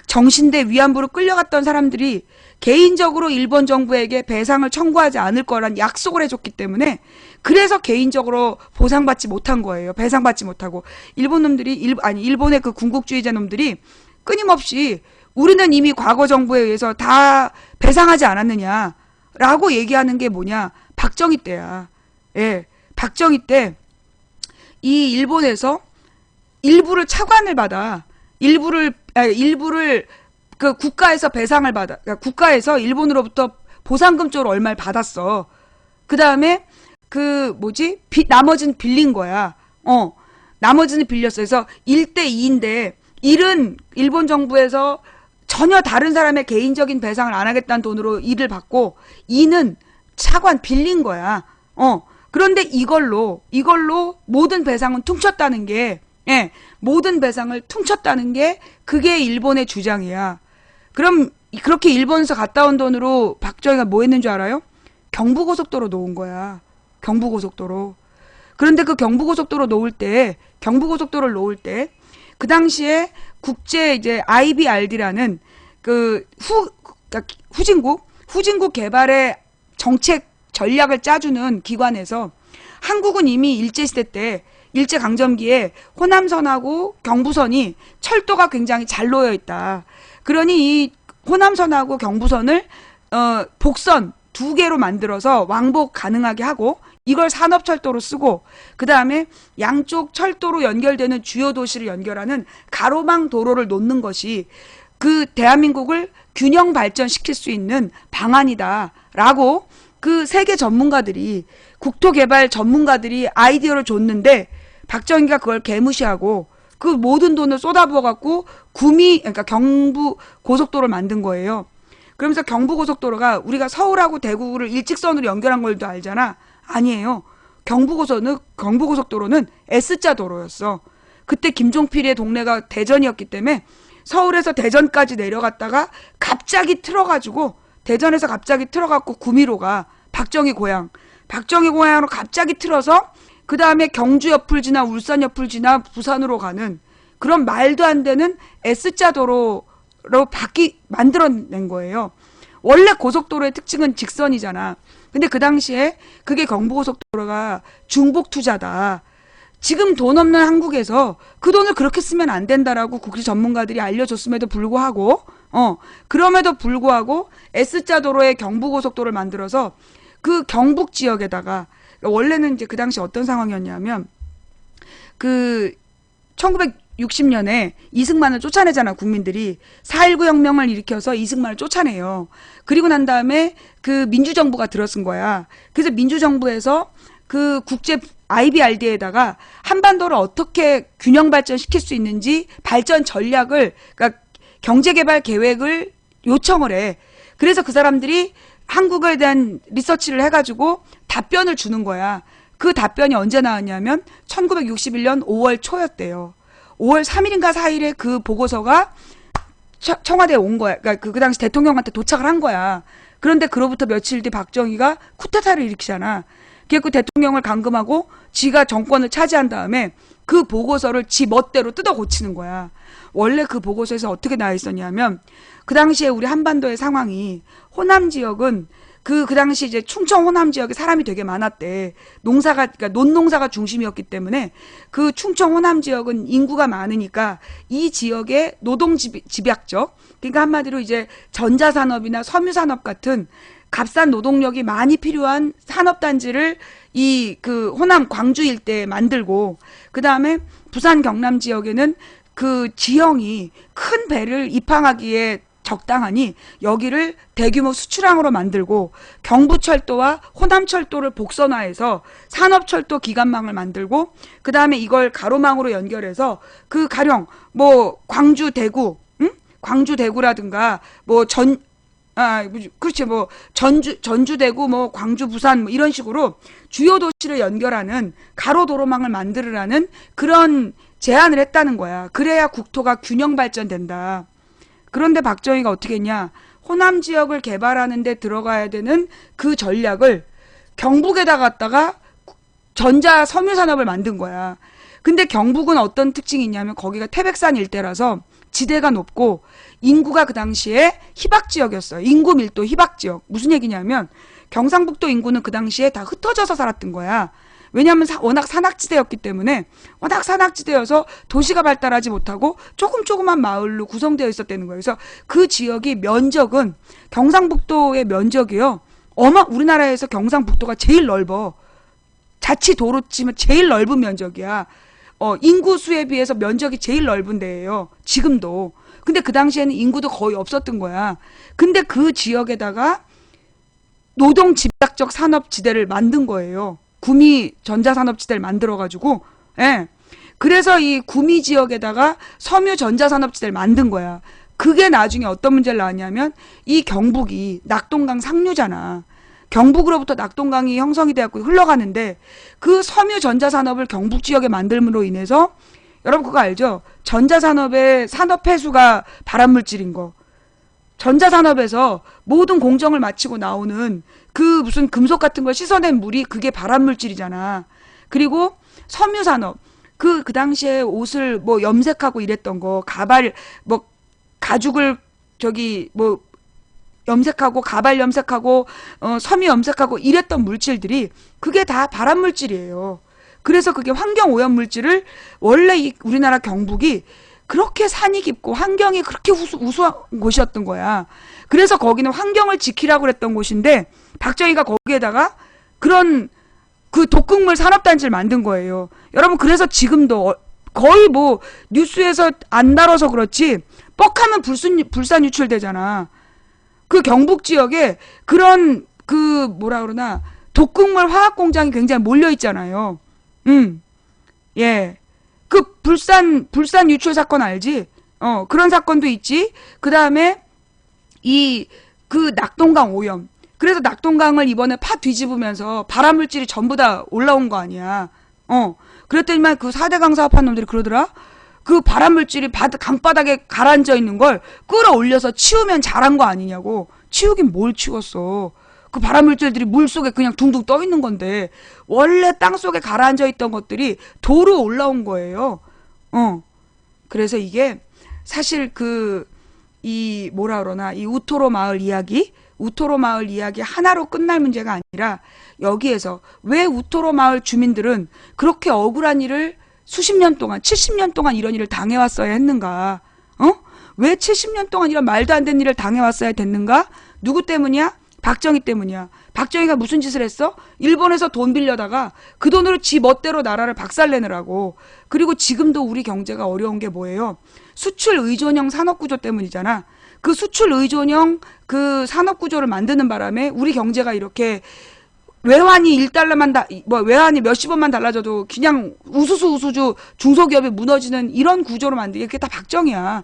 정신대 위안부로 끌려갔던 사람들이 개인적으로 일본 정부에게 배상을 청구하지 않을 거란 약속을 해줬기 때문에 그래서 개인적으로 보상받지 못한 거예요. 배상받지 못하고. 일본의 그 군국주의자 놈들이 끊임없이 우리는 이미 과거 정부에 의해서 다 배상하지 않았느냐라고 얘기하는 게 뭐냐? 박정희 때야. 예. 박정희 때 이 일본에서 일부를 차관을 받아. 일부를 그 국가에서 배상을 받아. 그러니까 국가에서 일본으로부터 보상금 쪽으로 얼마를 받았어. 그 다음에 나머지는 빌린 거야. 나머지는 빌렸어. 그래서 1대 2인데 1은 일본 정부에서 전혀 다른 사람의 개인적인 배상을 안 하겠다는 돈으로 2를 받고 2는 차관 빌린 거야. 그런데 이걸로 모든 배상은 퉁쳤다는 게, 예, 모든 배상을 퉁쳤다는 게 그게 일본의 주장이야. 그럼 그렇게 일본에서 갔다 온 돈으로 박정희가 뭐 했는 줄 알아요? 경부고속도로 놓은 거야. 경부고속도로. 그런데 그 경부고속도로를 놓을 때, 그 당시에 국제 이제 IBRD라는 그러니까 후진국 개발의 정책 전략을 짜주는 기관에서 한국은 이미 일제시대 때 일제강점기에 호남선하고 경부선이 철도가 굉장히 잘 놓여 있다. 그러니 이 호남선하고 경부선을 복선 2개로 만들어서 왕복 가능하게 하고 이걸 산업철도로 쓰고 그 다음에 양쪽 철도로 연결되는 주요 도시를 연결하는 가로망 도로를 놓는 것이 그 대한민국을 균형 발전시킬 수 있는 방안이다라고 그 세계 전문가들이 국토개발 전문가들이 아이디어를 줬는데 박정희가 그걸 개무시하고 그 모든 돈을 쏟아부어갖고 그러니까 경부 고속도로를 만든 거예요. 그러면서 경부 고속도로가 우리가 서울하고 대구를 일직선으로 연결한 걸도 알잖아. 아니에요. 경부 고속도로는 S자 도로였어. 그때 김종필의 동네가 대전이었기 때문에 서울에서 대전까지 내려갔다가 갑자기 틀어가지고 대전에서 갑자기 틀어갖고 구미로가 박정희 고향으로 갑자기 틀어서 그 다음에 경주 옆을 지나 울산 옆을 지나 부산으로 가는 그런 말도 안 되는 S자 도로로 만들어낸 거예요. 원래 고속도로의 특징은 직선이잖아. 근데 그 당시에 그게 경부고속도로가 중복 투자다. 지금 돈 없는 한국에서 그 돈을 그렇게 쓰면 안 된다라고 국제 전문가들이 알려줬음에도 불구하고 그럼에도 불구하고 S자 도로의 경부고속도로를 만들어서 그 경북 지역에다가 원래는 이제 그 당시 어떤 상황이었냐면 그 1960년에 이승만을 쫓아내잖아. 국민들이 4.19 혁명을 일으켜서 이승만을 쫓아내요. 그리고 난 다음에 그 민주정부가 들어선 거야. 그래서 민주정부에서 그 국제 IBRD에다가 한반도를 어떻게 균형 발전시킬 수 있는지 발전 전략을 그러니까 경제개발 계획을 요청을 해. 그래서 그 사람들이 한국에 대한 리서치를 해가지고 답변을 주는 거야. 그 답변이 언제 나왔냐면 1961년 5월 초였대요. 5월 3일인가 4일에 그 보고서가 청와대에 온 거야. 그러니까 그 당시 대통령한테 도착을 한 거야. 그런데 그로부터 며칠 뒤 박정희가 쿠데타를 일으키잖아. 그래서 대통령을 감금하고 지가 정권을 차지한 다음에 그 보고서를 지 멋대로 뜯어 고치는 거야. 원래 그 보고서에서 어떻게 나와 있었냐면 그 당시에 우리 한반도의 상황이 호남 지역은 그 당시 이제 충청 호남 지역에 사람이 되게 많았대. 그러니까 논농사가 중심이었기 때문에 그 충청 호남 지역은 인구가 많으니까 이 지역의 노동 집약적, 그러니까 한마디로 이제 전자산업이나 섬유산업 같은 값싼 노동력이 많이 필요한 산업단지를 이 그 호남 광주 일대에 만들고 그 다음에 부산 경남 지역에는 그 지형이 큰 배를 입항하기에 적당하니 여기를 대규모 수출항으로 만들고 경부철도와 호남철도를 복선화해서 산업철도 기관망을 만들고 그 다음에 이걸 가로망으로 연결해서 그 가령 뭐 광주 대구, 광주 대구라든가 그렇지 전주 대구 광주 부산 이런 식으로 주요 도시를 연결하는 가로도로망을 만들으라는 그런 제안을 했다는 거야. 그래야 국토가 균형 발전된다. 그런데 박정희가 어떻게 했냐? 호남 지역을 개발하는 데 들어가야 되는 그 전략을 경북에다 갖다가 전자 섬유산업을 만든 거야. 근데 경북은 어떤 특징이 있냐면 거기가 태백산 일대라서 지대가 높고 인구가 그 당시에 희박지역이었어요. 인구 밀도 희박지역. 무슨 얘기냐면 경상북도 인구는 그 당시에 다 흩어져서 살았던 거야. 왜냐하면 워낙 산악지대였기 때문에, 워낙 산악지대여서 도시가 발달하지 못하고 조금조그만 마을로 구성되어 있었다는 거예요. 그래서 그 지역이 면적은 경상북도의 면적이요. 우리나라에서 경상북도가 제일 넓어. 자치 도로 치면 제일 넓은 면적이야. 인구수에 비해서 면적이 제일 넓은 데예요. 지금도. 근데 그 당시에는 인구도 거의 없었던 거야. 근데 그 지역에다가 노동 집약적 산업지대를 만든 거예요. 구미 전자산업지대를 만들어가지고, 예. 그래서 이 구미 지역에다가 섬유 전자산업지대를 만든 거야. 그게 나중에 어떤 문제를 낳았냐면, 이 경북이 낙동강 상류잖아. 경북으로부터 낙동강이 형성이 되었고 흘러가는데, 그 섬유 전자산업을 경북 지역에 만들므로 인해서, 여러분 그거 알죠? 전자산업의 산업 폐수가 발암물질인 거. 전자산업에서 모든 공정을 마치고 나오는 그 무슨 금속 같은 걸 씻어낸 물이 그게 발암물질이잖아. 그리고 섬유산업. 그 당시에 옷을 뭐 염색하고 이랬던 거, 가죽을 염색하고, 가발 염색하고, 섬유 염색하고 이랬던 물질들이 그게 다 발암물질이에요. 그래서 그게 환경오염물질을 원래 우리나라 경북이 그렇게 산이 깊고 환경이 그렇게 우수한 곳이었던 거야. 그래서 거기는 환경을 지키라고 그랬던 곳인데 박정희가 거기에다가 그런 그 독극물 산업단지를 만든 거예요. 여러분 그래서 지금도 거의 뭐 뉴스에서 안 다뤄서 그렇지 뻑하면 불산 유출되잖아. 그 경북 지역에 그런 독극물 화학 공장이 굉장히 몰려 있잖아요. 예. 그 불산 유출 사건 알지? 그런 사건도 있지. 그 다음에 그 낙동강 오염. 그래서 낙동강을 이번에 파 뒤집으면서 발암물질이 전부 다 올라온 거 아니야. 그랬더니만 그 4대 강 사업한 놈들이 그러더라. 그 발암물질이 강바닥에 가라앉아 있는 걸 끌어올려서 치우면 잘한 거 아니냐고. 치우긴 뭘 치웠어. 그 발암물질들이 물속에 그냥 둥둥 떠 있는 건데 원래 땅속에 가라앉아 있던 것들이 도로 올라온 거예요. 그래서 이게 사실 이 우토로 마을 이야기 하나로 끝날 문제가 아니라 여기에서 왜 우토로 마을 주민들은 그렇게 억울한 일을 수십 년 동안 70년 동안 이런 일을 당해왔어야 했는가? 왜 70년 동안 이런 말도 안 되는 일을 당해왔어야 됐는가? 누구 때문이야? 박정희 때문이야. 박정희가 무슨 짓을 했어? 일본에서 돈 빌려다가 그 돈으로 지 멋대로 나라를 박살내느라고. 그리고 지금도 우리 경제가 어려운 게 뭐예요? 수출 의존형 산업구조 때문이잖아. 그 수출 의존형 그 산업구조를 만드는 바람에 우리 경제가 이렇게 외환이 1달러만 외환이 몇십 원만 달라져도 그냥 우수수 중소기업이 무너지는 이런 구조로 만든 게 다 박정희야.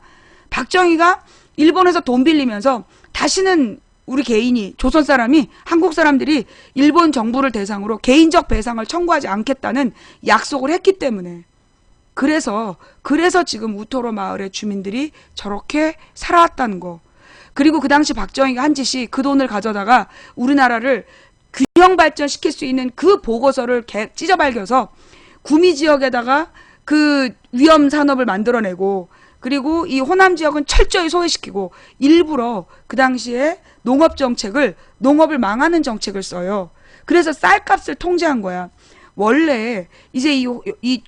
박정희가 일본에서 돈 빌리면서 다시는 우리 개인이 조선 사람이 한국 사람들이 일본 정부를 대상으로 개인적 배상을 청구하지 않겠다는 약속을 했기 때문에 그래서 지금 우토로 마을의 주민들이 저렇게 살아왔다는 거. 그리고 그 당시 박정희가 한 짓이 그 돈을 가져다가 우리나라를 균형 발전시킬 수 있는 그 보고서를 찢어발겨서 구미 지역에다가 그 위험 산업을 만들어내고 그리고 이 호남 지역은 철저히 소외시키고 일부러 그 당시에 농업을 망하는 정책을 써요. 그래서 쌀값을 통제한 거야. 원래 이제 이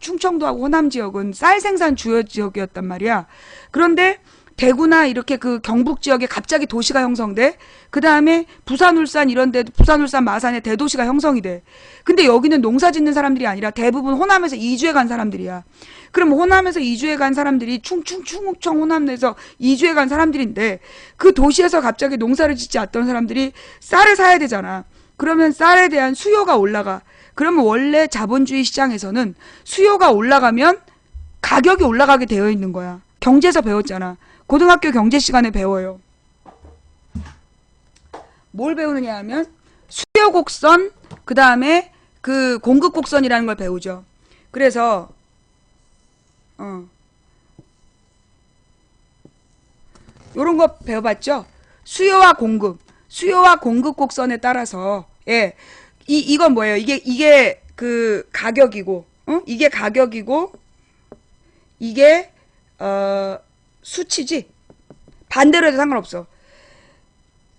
충청도하고 호남 지역은 쌀 생산 주요 지역이었단 말이야. 그런데 대구나 이렇게 그 경북 지역에 갑자기 도시가 형성돼. 그 다음에 부산, 울산 이런 데도 부산, 마산에 대도시가 형성이 돼. 근데 여기는 농사 짓는 사람들이 아니라 대부분 호남에서 이주해 간 사람들이야. 그럼 호남에서 이주해 간 사람들이 충청 호남에서 이주해 간 사람들인데 그 도시에서 갑자기 농사를 짓지 않던 사람들이 쌀을 사야 되잖아. 그러면 쌀에 대한 수요가 올라가. 그러면 원래 자본주의 시장에서는 수요가 올라가면 가격이 올라가게 되어 있는 거야. 경제에서 배웠잖아. 고등학교 경제 시간에 배워요. 뭘 배우느냐 하면 수요 곡선, 그 다음에 그 공급 곡선이라는 걸 배우죠. 그래서 요런 거 배워봤죠? 수요와 공급 곡선에 따라서 이건 뭐예요? 이게 그 가격이고, 이게 가격이고, 이게 수치지. 반대로 해도 상관없어.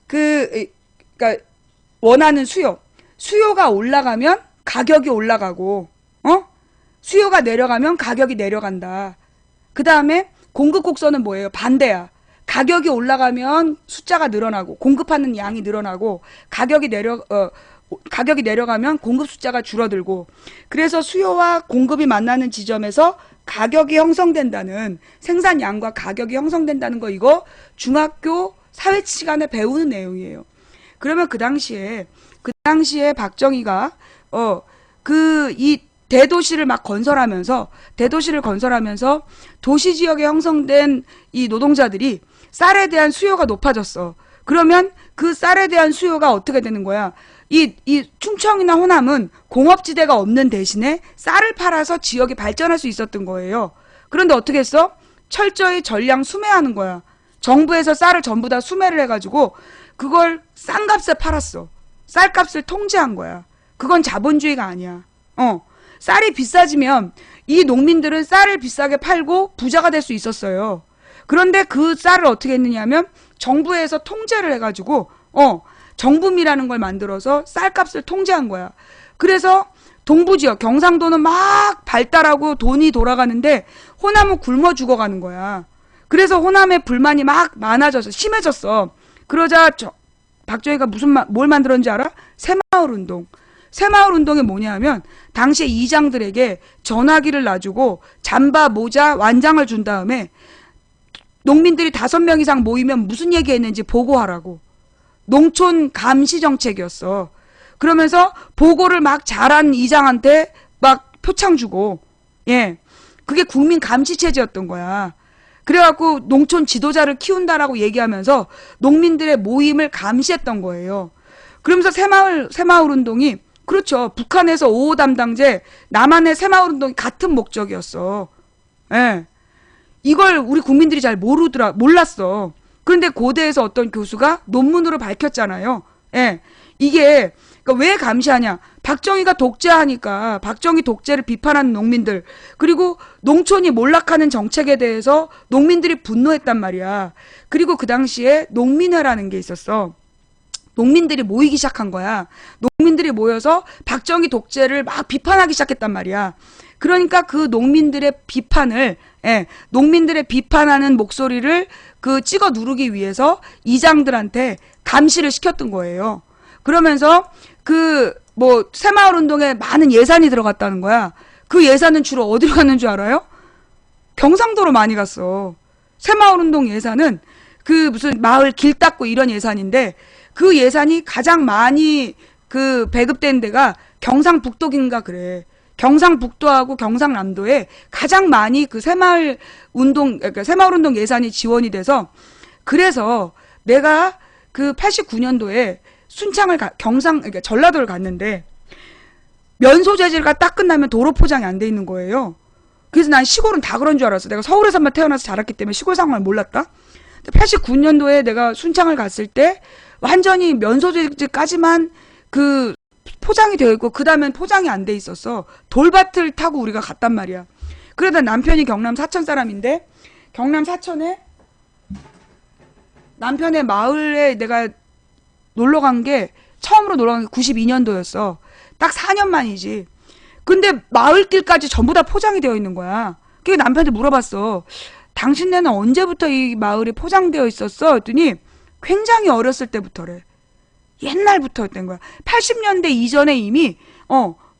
그러니까 원하는 수요가 올라가면 가격이 올라가고, 수요가 내려가면 가격이 내려간다. 그 다음에 공급 곡선은 뭐예요? 반대야. 가격이 올라가면 숫자가 늘어나고 공급하는 양이 늘어나고 가격이 내려가면 공급 숫자가 줄어들고, 그래서 수요와 공급이 만나는 지점에서 가격이 형성된다는, 생산량과 가격이 형성된다는 거, 이거 중학교 사회 시간에 배우는 내용이에요. 그러면 그 당시에 박정희가 이 대도시를 건설하면서 도시 지역에 형성된 이 노동자들이 쌀에 대한 수요가 높아졌어. 그러면 그 쌀에 대한 수요가 어떻게 되는 거야? 이 충청이나 호남은 공업지대가 없는 대신에 쌀을 팔아서 지역이 발전할 수 있었던 거예요. 그런데 어떻게 했어? 철저히 전량 수매하는 거야. 정부에서 쌀을 전부 다 수매를 해가지고 그걸 싼 값에 팔았어. 쌀값을 통제한 거야. 그건 자본주의가 아니야. 쌀이 비싸지면 이 농민들은 쌀을 비싸게 팔고 부자가 될 수 있었어요. 그런데 그 쌀을 어떻게 했느냐면 정부에서 통제를 해가지고 정부미라는 걸 만들어서 쌀값을 통제한 거야. 그래서 동부지역 경상도는 막 발달하고 돈이 돌아가는데 호남은 굶어 죽어가는 거야. 그래서 호남의 불만이 막 많아져서 심해졌어. 그러자 박정희가 뭘 만들었는지 알아? 새마을운동. 새마을운동이 뭐냐면 당시에 이장들에게 전화기를 놔주고 잠바, 모자, 완장을 준 다음에 농민들이 5명 이상 모이면 무슨 얘기했는지 보고하라고. 농촌 감시 정책이었어. 그러면서 보고를 막 잘한 이장한테 막 표창 주고, 그게 국민 감시 체제였던 거야. 그래갖고 농촌 지도자를 키운다라고 얘기하면서 농민들의 모임을 감시했던 거예요. 그러면서 새마을 운동이, 그렇죠, 북한에서 5호 담당제, 남한의 새마을 운동이 같은 목적이었어. 이걸 우리 국민들이 잘 몰랐어. 그런데 고대에서 어떤 교수가 논문으로 밝혔잖아요. 이게 그러니까 왜 감시하냐? 박정희가 독재하니까 박정희 독재를 비판하는 농민들, 그리고 농촌이 몰락하는 정책에 대해서 농민들이 분노했단 말이야. 그리고 그 당시에 농민회라는 게 있었어. 농민들이 모이기 시작한 거야. 농민들이 모여서 박정희 독재를 막 비판하기 시작했단 말이야. 그러니까 그 농민들의 비판하는 목소리를 찍어 누르기 위해서 이장들한테 감시를 시켰던 거예요. 그러면서 새마을운동에 많은 예산이 들어갔다는 거야. 그 예산은 주로 어디로 갔는 줄 알아요? 경상도로 많이 갔어. 새마을운동 예산은 무슨 마을 길 닦고 이런 예산인데, 그 예산이 가장 많이 배급된 데가 경상북도인가 그래. 경상북도하고 경상남도에 가장 많이 새마을운동 예산이 지원이 돼서, 그래서 내가 89년도에 순창을 그러니까 전라도를 갔는데 면소 재질가 딱 끝나면 도로 포장이 안 돼 있는 거예요. 그래서 난 시골은 다 그런 줄 알았어. 내가 서울에서만 태어나서 자랐기 때문에 시골 상황을 몰랐다. 89년도에 내가 순창을 갔을 때 완전히 면소 재질까지만 포장이 되어 있고, 그 다음엔 포장이 안 돼 있었어. 돌밭을 타고 우리가 갔단 말이야. 그러다 남편이 경남 사천 사람인데, 경남 사천에 남편의 마을에 내가 처음으로 놀러 간 게 92년도였어. 딱 4년 만이지. 근데 마을길까지 전부 다 포장이 되어 있는 거야. 그래서 남편한테 물어봤어. 당신네는 언제부터 이 마을이 포장되어 있었어? 했더니 굉장히 어렸을 때부터래. 옛날부터였던 거야. 80년대 이전에 이미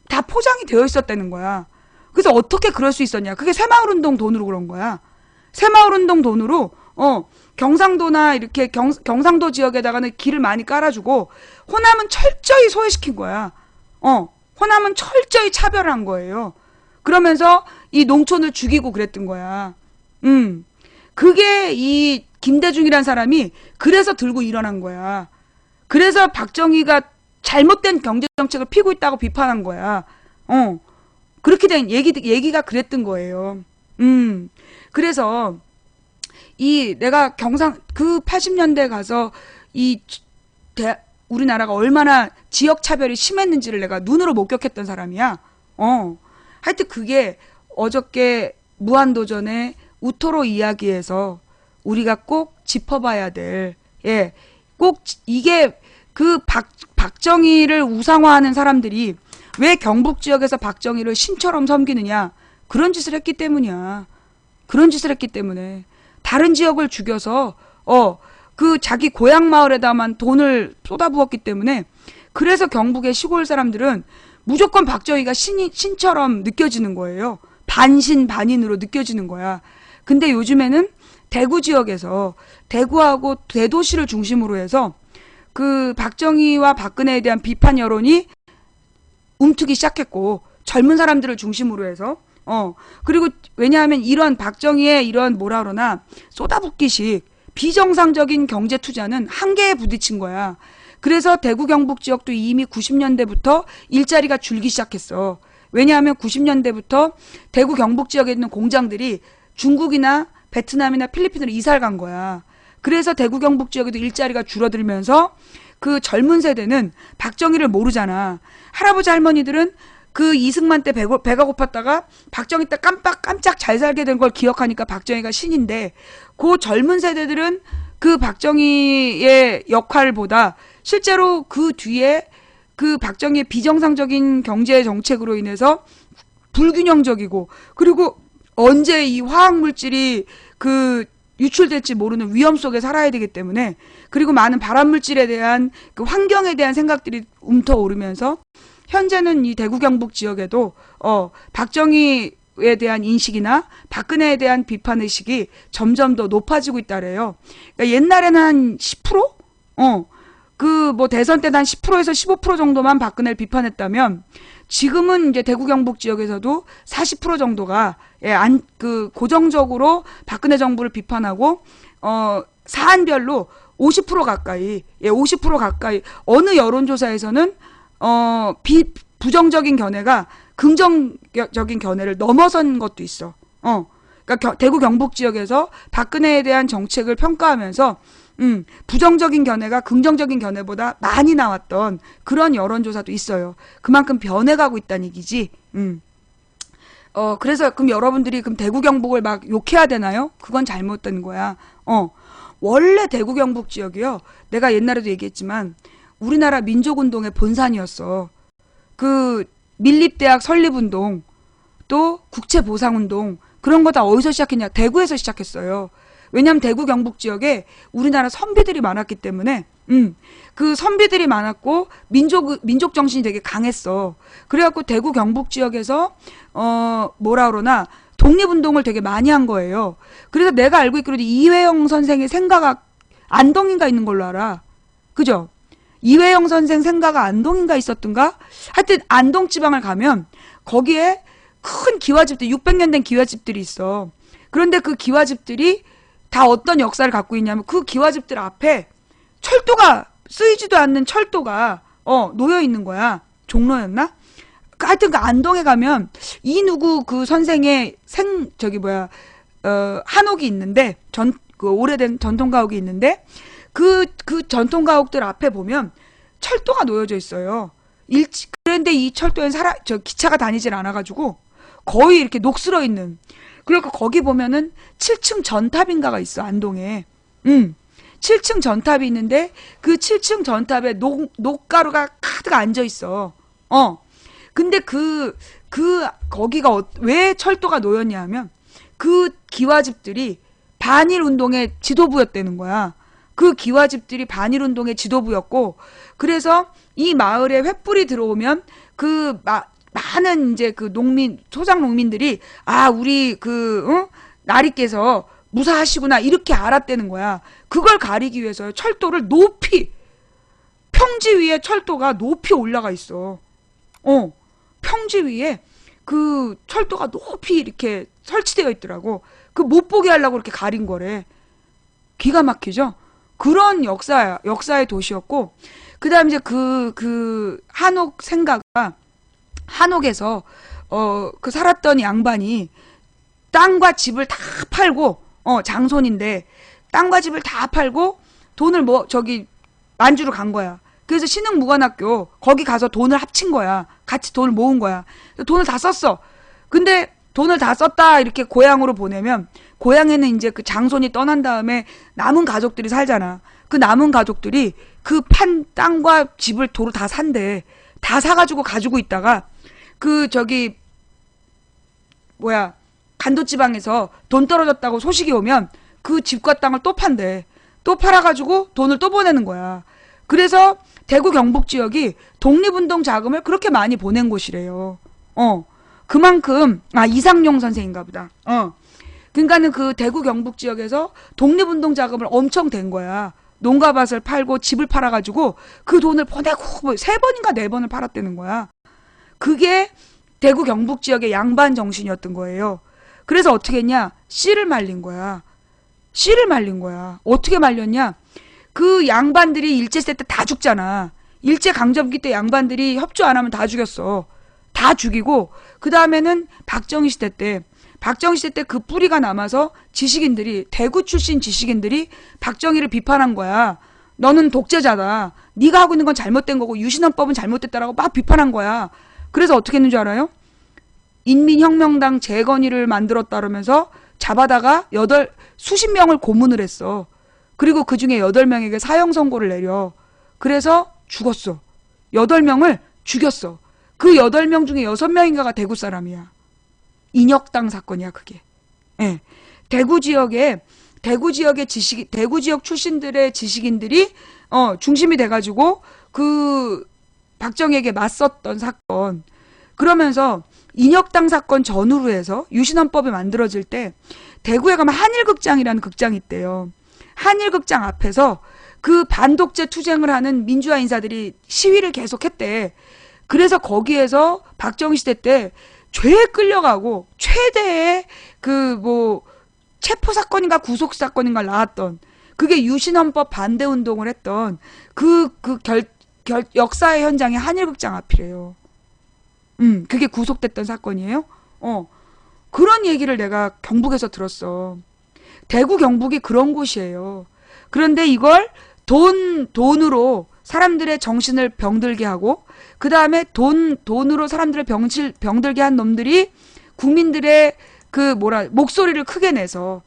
다 포장이 되어 있었다는 거야. 그래서 어떻게 그럴 수 있었냐? 그게 새마을운동 돈으로 그런 거야. 새마을운동 돈으로 경상도나 이렇게 경상도 지역에다가는 길을 많이 깔아주고, 호남은 철저히 소외시킨 거야. 호남은 철저히 차별한 거예요. 그러면서 이 농촌을 죽이고 그랬던 거야. 그게 이 김대중이란 사람이 그래서 들고 일어난 거야. 그래서 박정희가 잘못된 경제정책을 피고 있다고 비판한 거야. 그렇게 된 얘기가 그랬던 거예요. 그래서 내가 80년대 가서 우리나라가 얼마나 지역차별이 심했는지를 내가 눈으로 목격했던 사람이야. 하여튼 그게 어저께 무한도전의 우토로 이야기에서 우리가 꼭 짚어봐야 될, 꼭 이게 박정희를 우상화하는 사람들이 왜 경북 지역에서 박정희를 신처럼 섬기느냐? 그런 짓을 했기 때문이야. 그런 짓을 했기 때문에. 다른 지역을 죽여서 그 자기 고향 마을에다만 돈을 쏟아부었기 때문에, 그래서 경북의 시골 사람들은 무조건 박정희가 신처럼 느껴지는 거예요. 반신반인으로 느껴지는 거야. 근데 요즘에는 대구 지역에서 대구하고 대도시를 중심으로 해서 그 박정희와 박근혜에 대한 비판 여론이 움트기 시작했고, 젊은 사람들을 중심으로 해서 그리고 왜냐하면 이런 박정희의 이런 뭐라 그러나 쏟아붓기식 비정상적인 경제 투자는 한계에 부딪힌 거야. 그래서 대구 경북 지역도 이미 90년대부터 일자리가 줄기 시작했어. 왜냐하면 90년대부터 대구 경북 지역에 있는 공장들이 중국이나 베트남이나 필리핀으로 이사를 간 거야. 그래서 대구 경북 지역에도 일자리가 줄어들면서 그 젊은 세대는 박정희를 모르잖아. 할아버지 할머니들은 그 이승만 때 배가 고팠다가 박정희 때 깜짝 잘 살게 된 걸 기억하니까 박정희가 신인데, 그 젊은 세대들은 그 박정희의 역할보다 실제로 그 뒤에 그 박정희의 비정상적인 경제 정책으로 인해서 불균형적이고, 그리고 언제 이 화학물질이 그 유출될지 모르는 위험 속에 살아야 되기 때문에, 그리고 많은 발암물질에 대한 그 환경에 대한 생각들이 움터오르면서 현재는 이 대구 경북 지역에도 박정희에 대한 인식이나 박근혜에 대한 비판 의식이 점점 더 높아지고 있다래요. 그러니까 옛날에는 한 10%? 그 뭐 대선 때는 한 10%에서 15% 정도만 박근혜를 비판했다면, 지금은 이제 대구 경북 지역에서도 40% 정도가 고정적으로 박근혜 정부를 비판하고, 사안별로 50% 가까이, 50% 가까이, 어느 여론조사에서는 부정적인 견해가 긍정적인 견해를 넘어선 것도 있어. 그러니까 대구 경북 지역에서 박근혜에 대한 정책을 평가하면서 부정적인 견해가 긍정적인 견해보다 많이 나왔던 그런 여론조사도 있어요. 그만큼 변해가고 있다는 얘기지. 그래서 그럼 여러분들이 그럼 대구 경북을 막 욕해야 되나요? 그건 잘못된 거야. 원래 대구 경북 지역이요, 내가 옛날에도 얘기했지만 우리나라 민족운동의 본산이었어. 그 밀립대학 설립운동, 또 국채보상운동, 그런 거 다 어디서 시작했냐? 대구에서 시작했어요. 왜냐면 대구 경북 지역에 우리나라 선비들이 많았기 때문에, 그 선비들이 많았고 민족 정신이 되게 강했어. 그래갖고 대구 경북 지역에서 뭐라 그러나 독립운동을 되게 많이 한 거예요. 그래서 내가 알고 있기로는 이회영 선생의 생가가 안동인가 있는 걸로 알아. 그죠? 이회영 선생 생가가 안동인가 있었던가? 하여튼 안동 지방을 가면 거기에 큰 기와집들, 600년 된 기와집들이 있어. 그런데 그 기와집들이 다 어떤 역사를 갖고 있냐면, 그 기와집들 앞에 철도가, 쓰이지도 않는 철도가 놓여 있는 거야. 종로였나? 하여튼 그 안동에 가면 이 누구 그 선생의 한옥이 있는데, 그 오래된 전통가옥이 있는데, 그 전통가옥들 앞에 보면 철도가 놓여져 있어요. 그런데 이 철도엔 기차가 다니질 않아가지고 거의 이렇게 녹슬어 있는. 그리고 거기 보면은 7층 전탑인가가 있어, 안동에. 7층 전탑이 있는데 그 7층 전탑에 녹가루가 가득 앉아 있어. 근데 거기가 왜 철도가 놓였냐 하면, 그 기와집들이 반일 운동의 지도부였다는 거야. 그 기와집들이 반일 운동의 지도부였고, 그래서 이 마을에 횃불이 들어오면 많은 이제 그 소장 농민들이, 우리 나리께서 무사하시구나, 이렇게 알았다는 거야. 그걸 가리기 위해서 철도를 평지 위에 철도가 높이 올라가 있어. 평지 위에 그 철도가 높이 이렇게 설치되어 있더라고. 그 못 보게 하려고 이렇게 가린 거래. 기가 막히죠? 그런 역사의 도시였고, 그 다음에 이제 그 한옥 생가가, 한옥에서 그 살았던 양반이 땅과 집을 다 팔고, 장손인데 땅과 집을 다 팔고 돈을 만주로 간 거야. 그래서 신흥무관학교 거기 가서 돈을 합친 거야. 같이 돈을 모은 거야. 돈을 다 썼어. 근데 돈을 다 썼다 이렇게 고향으로 보내면 고향에는 이제 그 장손이 떠난 다음에 남은 가족들이 살잖아. 그 남은 가족들이 그 판 땅과 집을 도로 다 산대. 다 사가지고 가지고 있다가 그 저기 뭐야 간도지방에서 돈 떨어졌다고 소식이 오면 그 집과 땅을 또 판대. 또 팔아가지고 돈을 또 보내는 거야. 그래서 대구 경북 지역이 독립운동 자금을 그렇게 많이 보낸 곳이래요. 그만큼 이상용 선생인가 보다. 그러니까는 그 대구 경북 지역에서 독립운동 자금을 엄청 댄 거야. 농가밭을 팔고 집을 팔아가지고 그 돈을 보내고 뭐 3번인가 4번을 팔았다는 거야. 그게 대구 경북 지역의 양반 정신이었던 거예요. 그래서 어떻게 했냐? 씨를 말린 거야. 씨를 말린 거야. 어떻게 말렸냐? 그 양반들이 일제시대 때 다 죽잖아. 일제강점기 때 양반들이 협조 안 하면 다 죽였어. 다 죽이고 그 다음에는 박정희 시대 때 그 뿌리가 남아서 지식인들이 대구 출신 지식인들이 박정희를 비판한 거야. 너는 독재자다. 네가 하고 있는 건 잘못된 거고 유신헌법은 잘못됐다라고 막 비판한 거야. 그래서 어떻게 했는지 알아요? 인민혁명당 재건이를 만들었다 그러면서 잡아다가 수십 명을 고문을 했어. 그리고 그 중에 8명에게 사형 선고를 내려. 그래서 죽었어. 8명을 죽였어. 그 8명 중에 6명인가가 대구 사람이야. 인혁당 사건이야, 그게. 예. 대구 지역 출신들의 지식인들이 중심이 돼가지고 그 박정희에게 맞섰던 사건. 그러면서 인혁당 사건 전후로 해서 유신헌법이 만들어질 때 대구에 가면 한일극장이라는 극장이 있대요. 한일극장 앞에서 그 반독재 투쟁을 하는 민주화 인사들이 시위를 계속했대. 그래서 거기에서 박정희 시대 때 죄에 끌려가고 최대의 체포 사건인가 구속 사건인가 나왔던 그게 유신헌법 반대 운동을 했던 역사의 현장이 한일극장 앞이래요. 그게 구속됐던 사건이에요. 그런 얘기를 내가 경북에서 들었어. 대구 경북이 그런 곳이에요. 그런데 이걸 돈으로 사람들의 정신을 병들게 하고 그 다음에 돈으로 사람들을 병들게 한 놈들이 국민들의 목소리를 크게 내서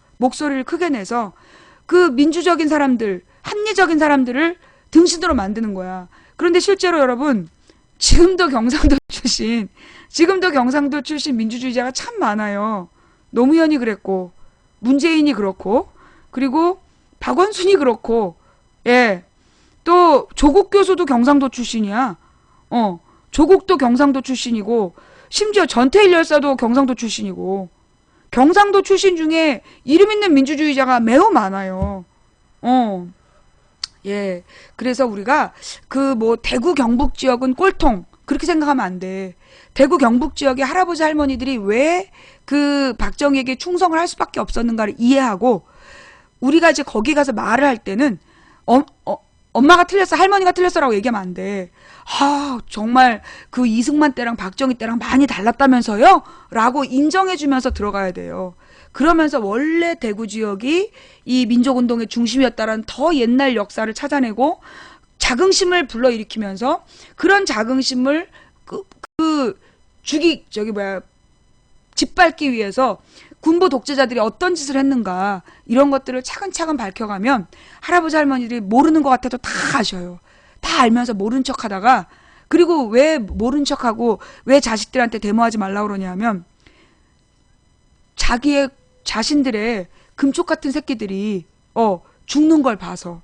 그 민주적인 사람들, 합리적인 사람들을 등신으로 만드는 거야. 그런데 실제로 여러분 지금도 경상도 출신 민주주의자가 참 많아요. 노무현이 그랬고 문재인이 그렇고 그리고 박원순이 그렇고 예. 또 조국 교수도 경상도 출신이야. 조국도 경상도 출신이고 심지어 전태일 열사도 경상도 출신이고 경상도 출신 중에 이름 있는 민주주의자가 매우 많아요. 예. 그래서 우리가 대구 경북 지역은 꼴통 그렇게 생각하면 안 돼. 대구 경북 지역의 할아버지 할머니들이 왜 그 박정희에게 충성을 할 수밖에 없었는가를 이해하고 우리가 이제 거기 가서 말을 할 때는 엄마가 틀렸어, 할머니가 틀렸어라고 얘기하면 안 돼. 정말 그 이승만 때랑 박정희 때랑 많이 달랐다면서요? 라고 인정해주면서 들어가야 돼요. 그러면서 원래 대구 지역이 이 민족운동의 중심이었다라는 더 옛날 역사를 찾아내고 자긍심을 불러일으키면서 그런 자긍심을 짓밟기 위해서 군부 독재자들이 어떤 짓을 했는가 이런 것들을 차근차근 밝혀가면 할아버지 할머니들이 모르는 것 같아도 다 아셔요. 다 알면서 모른 척하다가 그리고 왜 모른 척하고 왜 자식들한테 데모하지 말라고 그러냐면 자신들의 금쪽 같은 새끼들이 죽는 걸 봐서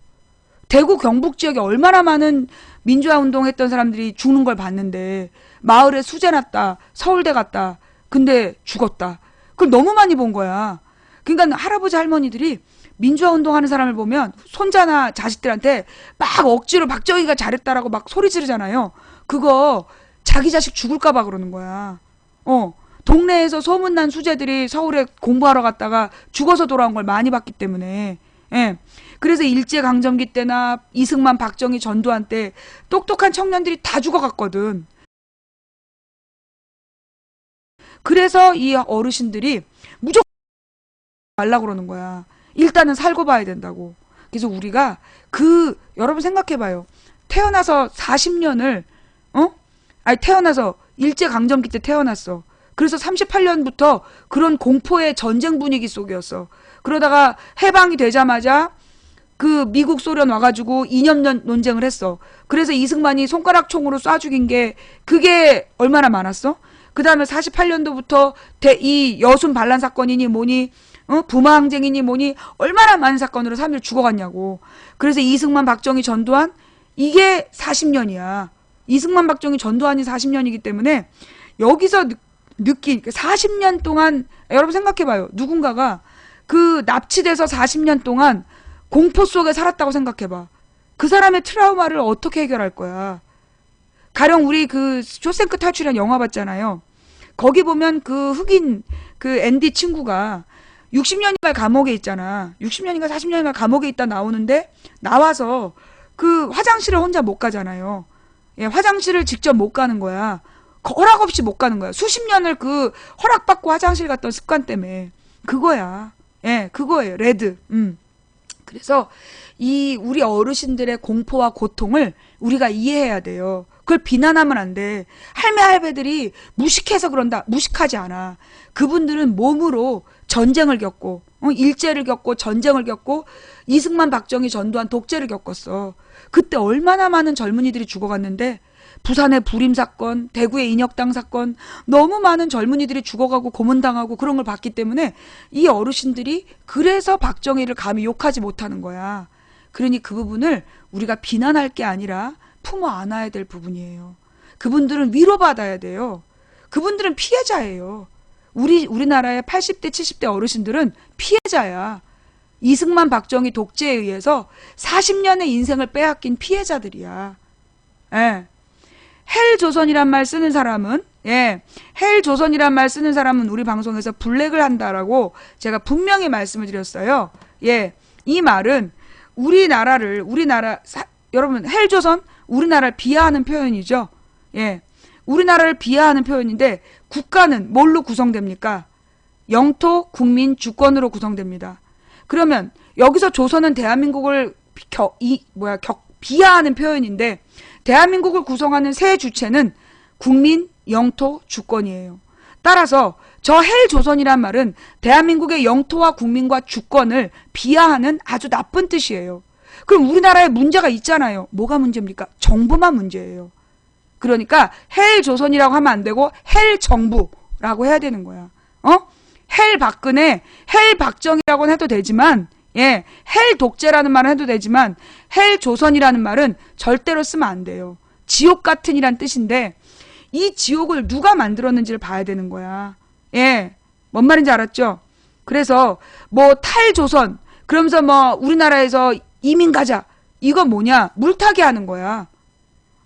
대구 경북 지역에 얼마나 많은 민주화 운동했던 사람들이 죽는 걸 봤는데 마을에 수재 났다 서울대 갔다 근데 죽었다. 그걸 너무 많이 본 거야. 그러니까 할아버지 할머니들이 민주화 운동하는 사람을 보면 손자나 자식들한테 막 억지로 박정희가 잘했다라고 막 소리 지르잖아요. 그거 자기 자식 죽을까 봐 그러는 거야. 동네에서 소문난 수재들이 서울에 공부하러 갔다가 죽어서 돌아온 걸 많이 봤기 때문에. 예. 그래서 일제강점기 때나 이승만 박정희 전두환 때 똑똑한 청년들이 다 죽어갔거든. 그래서 이 어르신들이 무조건 말라고 그러는 거야. 일단은 살고 봐야 된다고. 그래서 우리가 여러분 생각해봐요. 태어나서 40년을 태어나서 일제강점기 때 태어났어. 그래서 38년부터 그런 공포의 전쟁 분위기 속이었어. 그러다가 해방이 되자마자 그 미국 소련 와가지고 이념 논쟁을 했어. 그래서 이승만이 손가락 총으로 쏴 죽인 게 그게 얼마나 많았어? 그 다음에 48년도부터 이 여순 반란 사건이니 뭐니 부마 항쟁이니 뭐니 얼마나 많은 사건으로 3일 죽어갔냐고. 그래서 이승만 박정희 전두환 이게 40년이야. 이승만 박정희 전두환이 40년이기 때문에 여기서 느낀 40년 동안 여러분 생각해봐요. 누군가가 그 납치돼서 40년 동안 공포 속에 살았다고 생각해봐. 그 사람의 트라우마를 어떻게 해결할 거야? 가령 우리 그 쇼생크 탈출이라는 영화 봤잖아요. 거기 보면 그 흑인 그 앤디 친구가 60년인가 감옥에 있잖아. 60년인가 40년인가 감옥에 있다 나오는데 나와서 그 화장실을 혼자 못 가잖아요. 예, 화장실을 직접 못 가는 거야. 허락 없이 못 가는 거야. 수십 년을 그 허락받고 화장실 갔던 습관 때문에. 그거야. 예, 그거예요. 레드. 그래서 이 우리 어르신들의 공포와 고통을 우리가 이해해야 돼요. 그걸 비난하면 안 돼. 할매 할배들이 무식해서 그런다. 무식하지 않아. 그분들은 몸으로 전쟁을 겪고 일제를 겪고 전쟁을 겪고 이승만 박정희 전두환 독재를 겪었어. 그때 얼마나 많은 젊은이들이 죽어갔는데 부산의 불임 사건, 대구의 인혁당 사건 너무 많은 젊은이들이 죽어가고 고문당하고 그런 걸 봤기 때문에 이 어르신들이 그래서 박정희를 감히 욕하지 못하는 거야. 그러니 그 부분을 우리가 비난할 게 아니라 품어 안아야 될 부분이에요. 그분들은 위로받아야 돼요. 그분들은 피해자예요. 우리나라의 80대 70대 어르신들은 피해자야. 이승만 박정희 독재에 의해서 40년의 인생을 빼앗긴 피해자들이야. 예. 헬조선이란 말 쓰는 사람은 헬조선이란 말 쓰는 사람은 우리 방송에서 블랙을 한다라고 제가 분명히 말씀을 드렸어요. 예. 이 말은 여러분 헬조선 우리나라를 비하하는 표현이죠. 예. 우리나라를 비하하는 표현인데 국가는 뭘로 구성됩니까? 영토, 국민, 주권으로 구성됩니다. 그러면 여기서 조선은 대한민국을 비하하는 표현인데 대한민국을 구성하는 세 주체는 국민, 영토, 주권이에요. 따라서 저 헬조선이란 말은 대한민국의 영토와 국민과 주권을 비하하는 아주 나쁜 뜻이에요. 그럼 우리나라에 문제가 있잖아요. 뭐가 문제입니까? 정부만 문제예요. 그러니까 헬조선이라고 하면 안 되고 헬정부라고 해야 되는 거야. 헬박근혜, 헬박정희라고는 해도 되지만 헬독재라는 말은 해도 되지만 헬조선이라는 말은 절대로 쓰면 안 돼요. 지옥 같은 이란 뜻인데 이 지옥을 누가 만들었는지를 봐야 되는 거야. 예, 뭔 말인지 알았죠? 그래서 뭐 탈조선 그러면서 뭐 우리나라에서 이민 가자 이건 뭐냐? 물타기 하는 거야.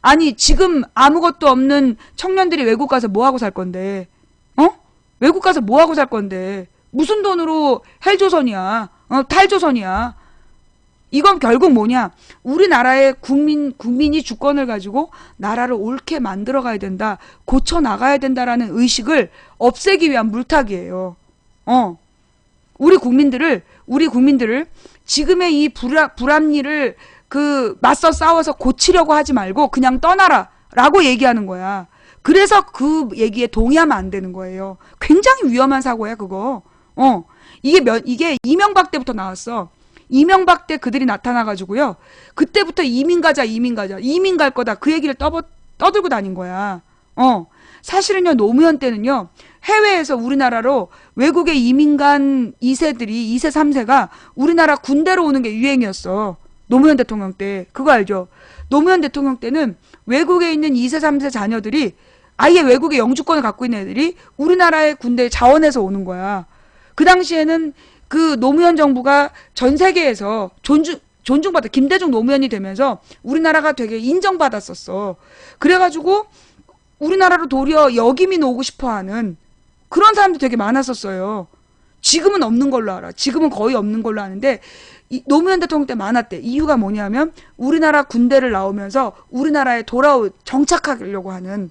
아니 지금 아무것도 없는 청년들이 외국 가서 뭐 하고 살 건데? 외국 가서 뭐 하고 살 건데? 무슨 돈으로 헬조선이야? 탈조선이야? 이건 결국 뭐냐? 우리나라의 국민이 주권을 가지고 나라를 옳게 만들어 가야 된다. 고쳐 나가야 된다라는 의식을 없애기 위한 물타기예요. 우리 국민들을 지금의 이 불합리를 맞서 싸워서 고치려고 하지 말고 그냥 떠나라 라고 얘기하는 거야. 그래서 그 얘기에 동의하면 안 되는 거예요. 굉장히 위험한 사고야 그거. 이게 이명박 때부터 나왔어. 이명박 때 그들이 나타나가지고요. 그때부터 이민 가자 이민 갈 거다 그 얘기를 떠들고 다닌 거야. 사실은요 노무현 때는요 해외에서 우리나라로 외국의 이민 간 2세들이 2세 3세가 우리나라 군대로 오는 게 유행이었어. 노무현 대통령 때. 그거 알죠? 노무현 대통령 때는 외국에 있는 2세 3세 자녀들이 아예 외국의 영주권을 갖고 있는 애들이 우리나라의 군대 자원해서 오는 거야. 그 당시에는 그 노무현 정부가 전 세계에서 존중받아. 김대중 노무현이 되면서 우리나라가 되게 인정받았었어. 그래가지고 우리나라로 도리어 역이민 오고 싶어 하는 그런 사람도 되게 많았었어요. 지금은 없는 걸로 알아. 지금은 거의 없는 걸로 아는데 노무현 대통령 때 많았대. 이유가 뭐냐면 우리나라 군대를 나오면서 우리나라에 정착하려고 하는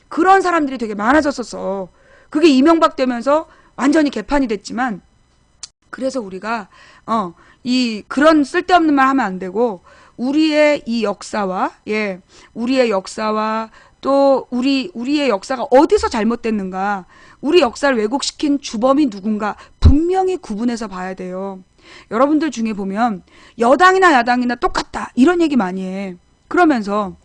그런 사람들이 되게 많아졌었어. 그게 이명박 되면서 완전히 개판이 됐지만 그래서 우리가 그런 쓸데없는 말 하면 안 되고 우리의 이 역사와 우리의 역사와 또 우리의 역사가 어디서 잘못됐는가, 우리 역사를 왜곡시킨 주범이 누군가 분명히 구분해서 봐야 돼요. 여러분들 중에 보면 여당이나 야당이나 똑같다 이런 얘기 많이 해. 그러면서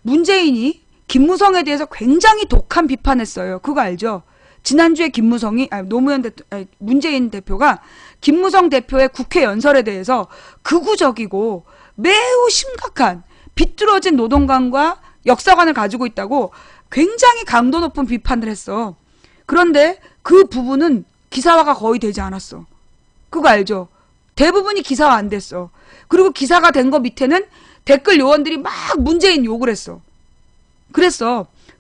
문재인이 김무성에 대해서 굉장히 독한 비판했어요. 그거 알죠? 지난주에 문재인 대표가 김무성 대표의 국회 연설에 대해서 극우적이고 매우 심각한 비뚤어진 노동관과 역사관을 가지고 있다고 굉장히 강도 높은 비판을 했어. 그런데 그 부분은 기사화가 거의 되지 않았어. 그거 알죠? 대부분이 기사화 안 됐어. 그리고 기사가 된 거 밑에는 댓글 요원들이 막 문재인 욕을 했어.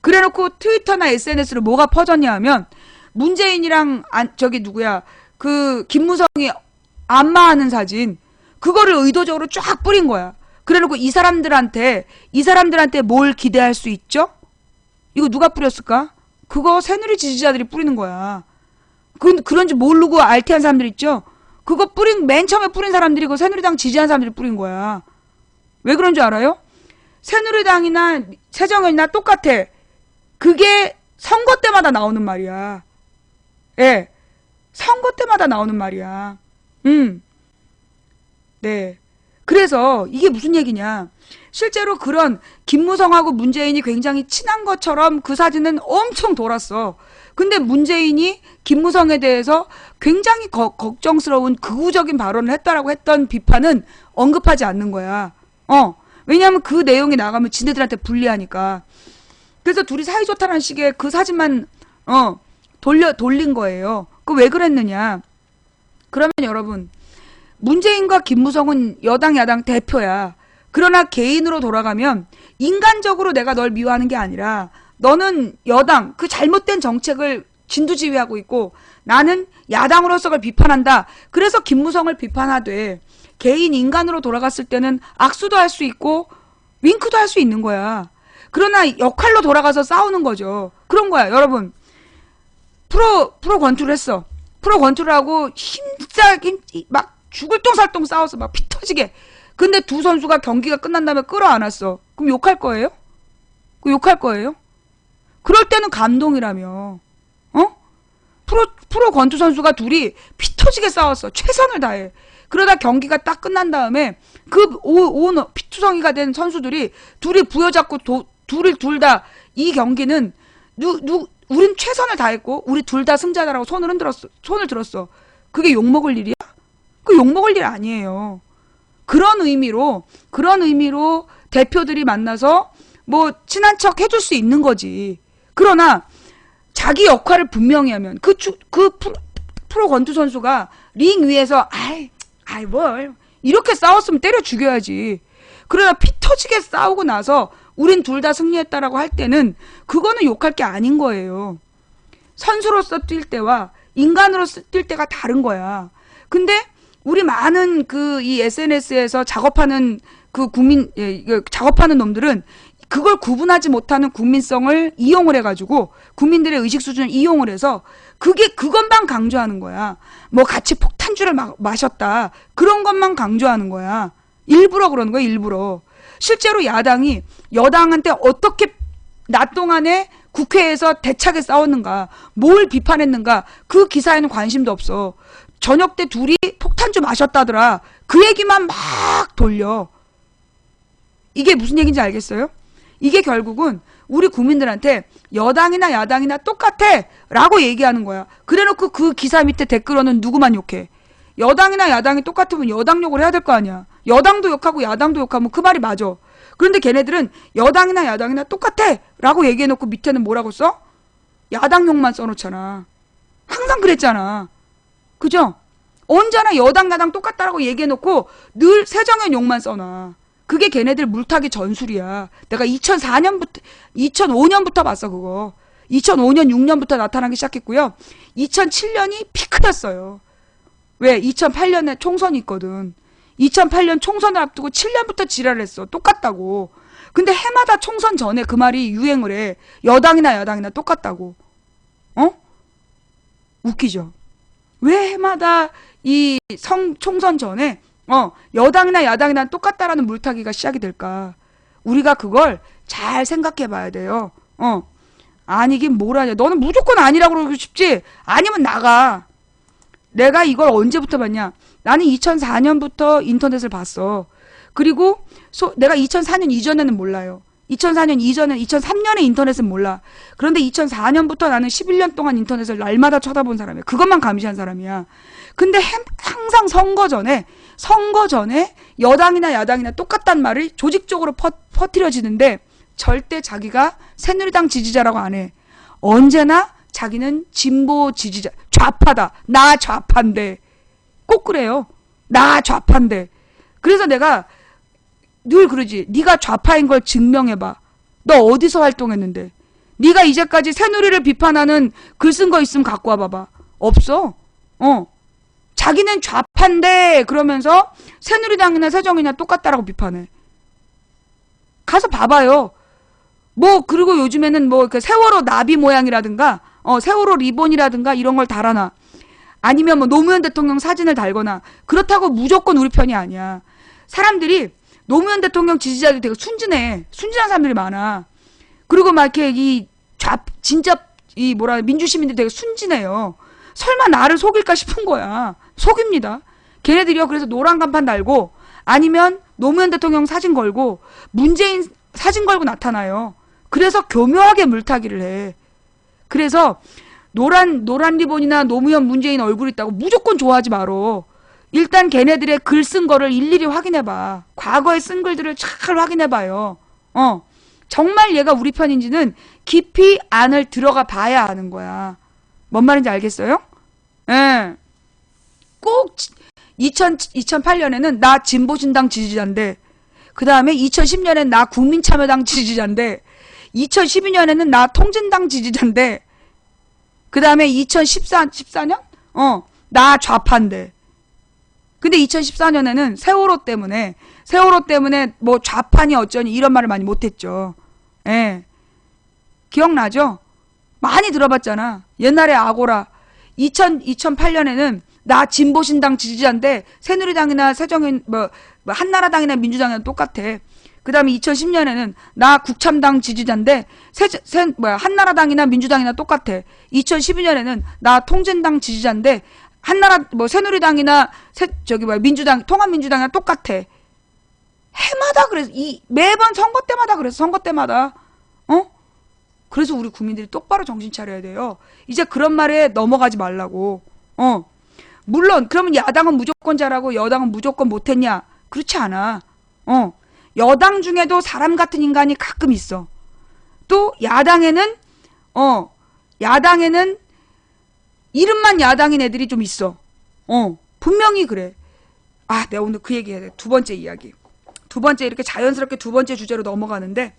그래놓고 트위터나 SNS로 뭐가 퍼졌냐 하면 문재인이랑 김무성이 안마하는 사진, 그거를 의도적으로 쫙 뿌린 거야. 그래놓고 이 사람들한테 뭘 기대할 수 있죠? 이거 누가 뿌렸을까? 그거 새누리 지지자들이 뿌리는 거야. 그런지 모르고 알티한 사람들 있죠? 그거 맨 처음에 뿌린 사람들이 그 새누리당 지지한 사람들이 뿌린 거야. 왜 그런 줄 알아요? 새누리당이나 새정연이나 똑같아. 그게 선거 때마다 나오는 말이야. 예. 선거 때마다 나오는 말이야. 네. 그래서 이게 무슨 얘기냐. 실제로 그런 김무성하고 문재인이 굉장히 친한 것처럼 그 사진은 엄청 돌았어. 근데 문재인이 김무성에 대해서 굉장히 걱정스러운 극우적인 발언을 했다라고 했던 비판은 언급하지 않는 거야. 왜냐하면 그 내용이 나가면 지네들한테 불리하니까. 그래서 둘이 사이좋다는 식의 그 사진만 돌린 거예요. 그 왜 그랬느냐. 그러면 여러분, 문재인과 김무성은 여당 야당 대표야. 그러나 개인으로 돌아가면 인간적으로 내가 널 미워하는 게 아니라 너는 여당 그 잘못된 정책을 진두지휘하고 있고 나는 야당으로서 그걸 비판한다. 그래서 김무성을 비판하되 개인 인간으로 돌아갔을 때는 악수도 할 수 있고 윙크도 할 수 있는 거야. 그러나 역할로 돌아가서 싸우는 거죠. 그런 거야. 여러분, 프로 권투를 했어. 프로 권투를 하고 힘싸게 막 죽을 똥살똥 싸워서 막 피 터지게. 근데 두 선수가 경기가 끝난 다음에 끌어안았어. 그럼 욕할 거예요? 욕할 거예요? 그럴 때는 감동이라며. 프로 권투 선수가 둘이 피 터지게 싸웠어. 최선을 다해. 그러다 경기가 딱 끝난 다음에 그 피투성이가 된 선수들이 둘이 부여잡고 둘 다 이 경기는 우린 최선을 다했고 우리 둘 다 승자다라고 손을 들었어. 그게 욕먹을 일이야? 그 욕먹을 일 아니에요. 그런 의미로 대표들이 만나서 뭐 친한 척 해줄 수 있는 거지. 그러나 자기 역할을 분명히 하면 그 프로 권투 선수가 링 위에서 뭘 이렇게 싸웠으면 때려 죽여야지. 그러나 피 터지게 싸우고 나서 우린 둘 다 승리했다라고 할 때는 그거는 욕할 게 아닌 거예요. 선수로서 뛸 때와 인간으로서 뛸 때가 다른 거야. 근데 우리 많은 이 SNS에서 작업하는 작업하는 놈들은 그걸 구분하지 못하는 국민성을 이용을 해가지고 국민들의 의식 수준을 이용을 해서 그것만 강조하는 거야. 뭐 같이 폭탄주를 마셨다. 그런 것만 강조하는 거야. 일부러 그러는 거야, 일부러. 실제로 야당이 여당한테 어떻게 낮 동안에 국회에서 대차게 싸웠는가, 뭘 비판했는가, 그 기사에는 관심도 없어. 저녁 때 둘이 폭탄주 마셨다더라. 그 얘기만 막 돌려. 이게 무슨 얘기인지 알겠어요? 이게 결국은 우리 국민들한테 여당이나 야당이나 똑같아 라고 얘기하는 거야. 그래놓고 그 기사 밑에 댓글로는 누구만 욕해. 여당이나 야당이 똑같으면 여당 욕을 해야 될 거 아니야. 여당도 욕하고 야당도 욕하면 그 말이 맞아. 그런데 걔네들은 여당이나 야당이나 똑같아 라고 얘기해놓고 밑에는 뭐라고 써? 야당 욕만 써놓잖아. 항상 그랬잖아. 그죠? 언제나 여당 야당 똑같다라고 얘기해놓고 늘 새정연 욕만 써놔. 그게 걔네들 물타기 전술이야. 내가 2005년부터 봤어, 그거. 2005년, 6년부터 나타나기 시작했고요. 2007년이 피크였어요. 왜? 2008년에 총선이 있거든. 2008년 총선을 앞두고 7년부터 지랄을 했어. 똑같다고. 근데 해마다 총선 전에 그 말이 유행을 해. 여당이나 야당이나 똑같다고. 웃기죠? 왜 해마다 총선 전에 여당이나 야당이나 똑같다라는 물타기가 시작이 될까? 우리가 그걸 잘 생각해 봐야 돼요. 아니긴 뭘 하냐. 너는 무조건 아니라고 그러고 싶지? 아니면 나가. 내가 이걸 언제부터 봤냐? 나는 2004년부터 인터넷을 봤어. 그리고 내가 2004년 이전에는 몰라요. 2004년 이전에 2003년에 인터넷은 몰라. 그런데 2004년부터 나는 11년 동안 인터넷을 날마다 쳐다본 사람이야. 그것만 감시한 사람이야. 근데 항상 선거 전에 여당이나 야당이나 똑같단 말을 조직적으로 퍼뜨려지는데 절대 자기가 새누리당 지지자라고 안 해. 언제나 자기는 진보 지지자, 좌파다. 나 좌파인데. 꼭 그래요. 나 좌파인데. 그래서 내가 늘 그러지. 네가 좌파인 걸 증명해봐. 너 어디서 활동했는데? 네가 이제까지 새누리를 비판하는 글 쓴 거 있으면 갖고 와봐봐. 없어. 자기는 좌파인데 그러면서 새누리당이나 새정이나 똑같다라고 비판해. 가서 봐봐요. 그리고 요즘에는 세월호 나비 모양이라든가 세월호 리본이라든가 이런 걸 달아놔. 아니면 노무현 대통령 사진을 달거나. 그렇다고 무조건 우리 편이 아니야. 사람들이 노무현 대통령 지지자들이 되게 순진한 사람들이 많아. 그리고 막 이렇게 진짜 민주시민들이 되게 순진해요. 설마 나를 속일까 싶은 거야. 속입니다. 걔네들이요. 그래서 노란 간판 달고 아니면 노무현 대통령 사진 걸고 문재인 사진 걸고 나타나요. 그래서 교묘하게 물타기를 해. 그래서 노란 리본이나 노무현 문재인 얼굴 있다고 무조건 좋아하지 말어. 일단 걔네들의 글 쓴 거를 일일이 확인해봐. 과거에 쓴 글들을 잘 확인해봐요. 정말 얘가 우리 편인지는 깊이 안을 들어가 봐야 아는 거야. 뭔 말인지 알겠어요? 예. 꼭 2008년에는 나 진보신당 지지자인데, 그 다음에 2010년엔 나 국민참여당 지지자인데, 2012년에는 나 통진당 지지자인데, 그 다음에 2014년? 나 좌파인데. 근데 2014년에는 세월호 때문에 뭐 좌파니 어쩌니 이런 말을 많이 못했죠. 예. 기억나죠? 많이 들어봤잖아. 옛날에 아고라. 2008년에는 나 진보신당 지지자인데 새누리당이나 새정인 한나라당이나 민주당이나 똑같아. 그 다음에 2010년에는 나 국참당 지지자인데 한나라당이나 민주당이나 똑같아. 2012년에는 나 통진당 지지자인데 새누리당이나 민주당, 통합민주당이랑 똑같아. 해마다 그래서, 매번 선거 때마다 그래서, 선거 때마다. 그래서 우리 국민들이 똑바로 정신 차려야 돼요. 이제 그런 말에 넘어가지 말라고. 물론, 그러면 야당은 무조건 잘하고 여당은 무조건 못했냐? 그렇지 않아. 여당 중에도 사람 같은 인간이 가끔 있어. 또, 야당에는 이름만 야당인 애들이 좀 있어. 분명히 그래. 내가 오늘 그 얘기 해야 돼. 두 번째 이야기. 두 번째, 이렇게 자연스럽게 두 번째 주제로 넘어가는데,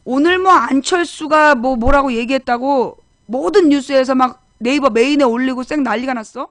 오늘 안철수가 뭐라고 얘기했다고 모든 뉴스에서 막 네이버 메인에 올리고 쌩 난리가 났어?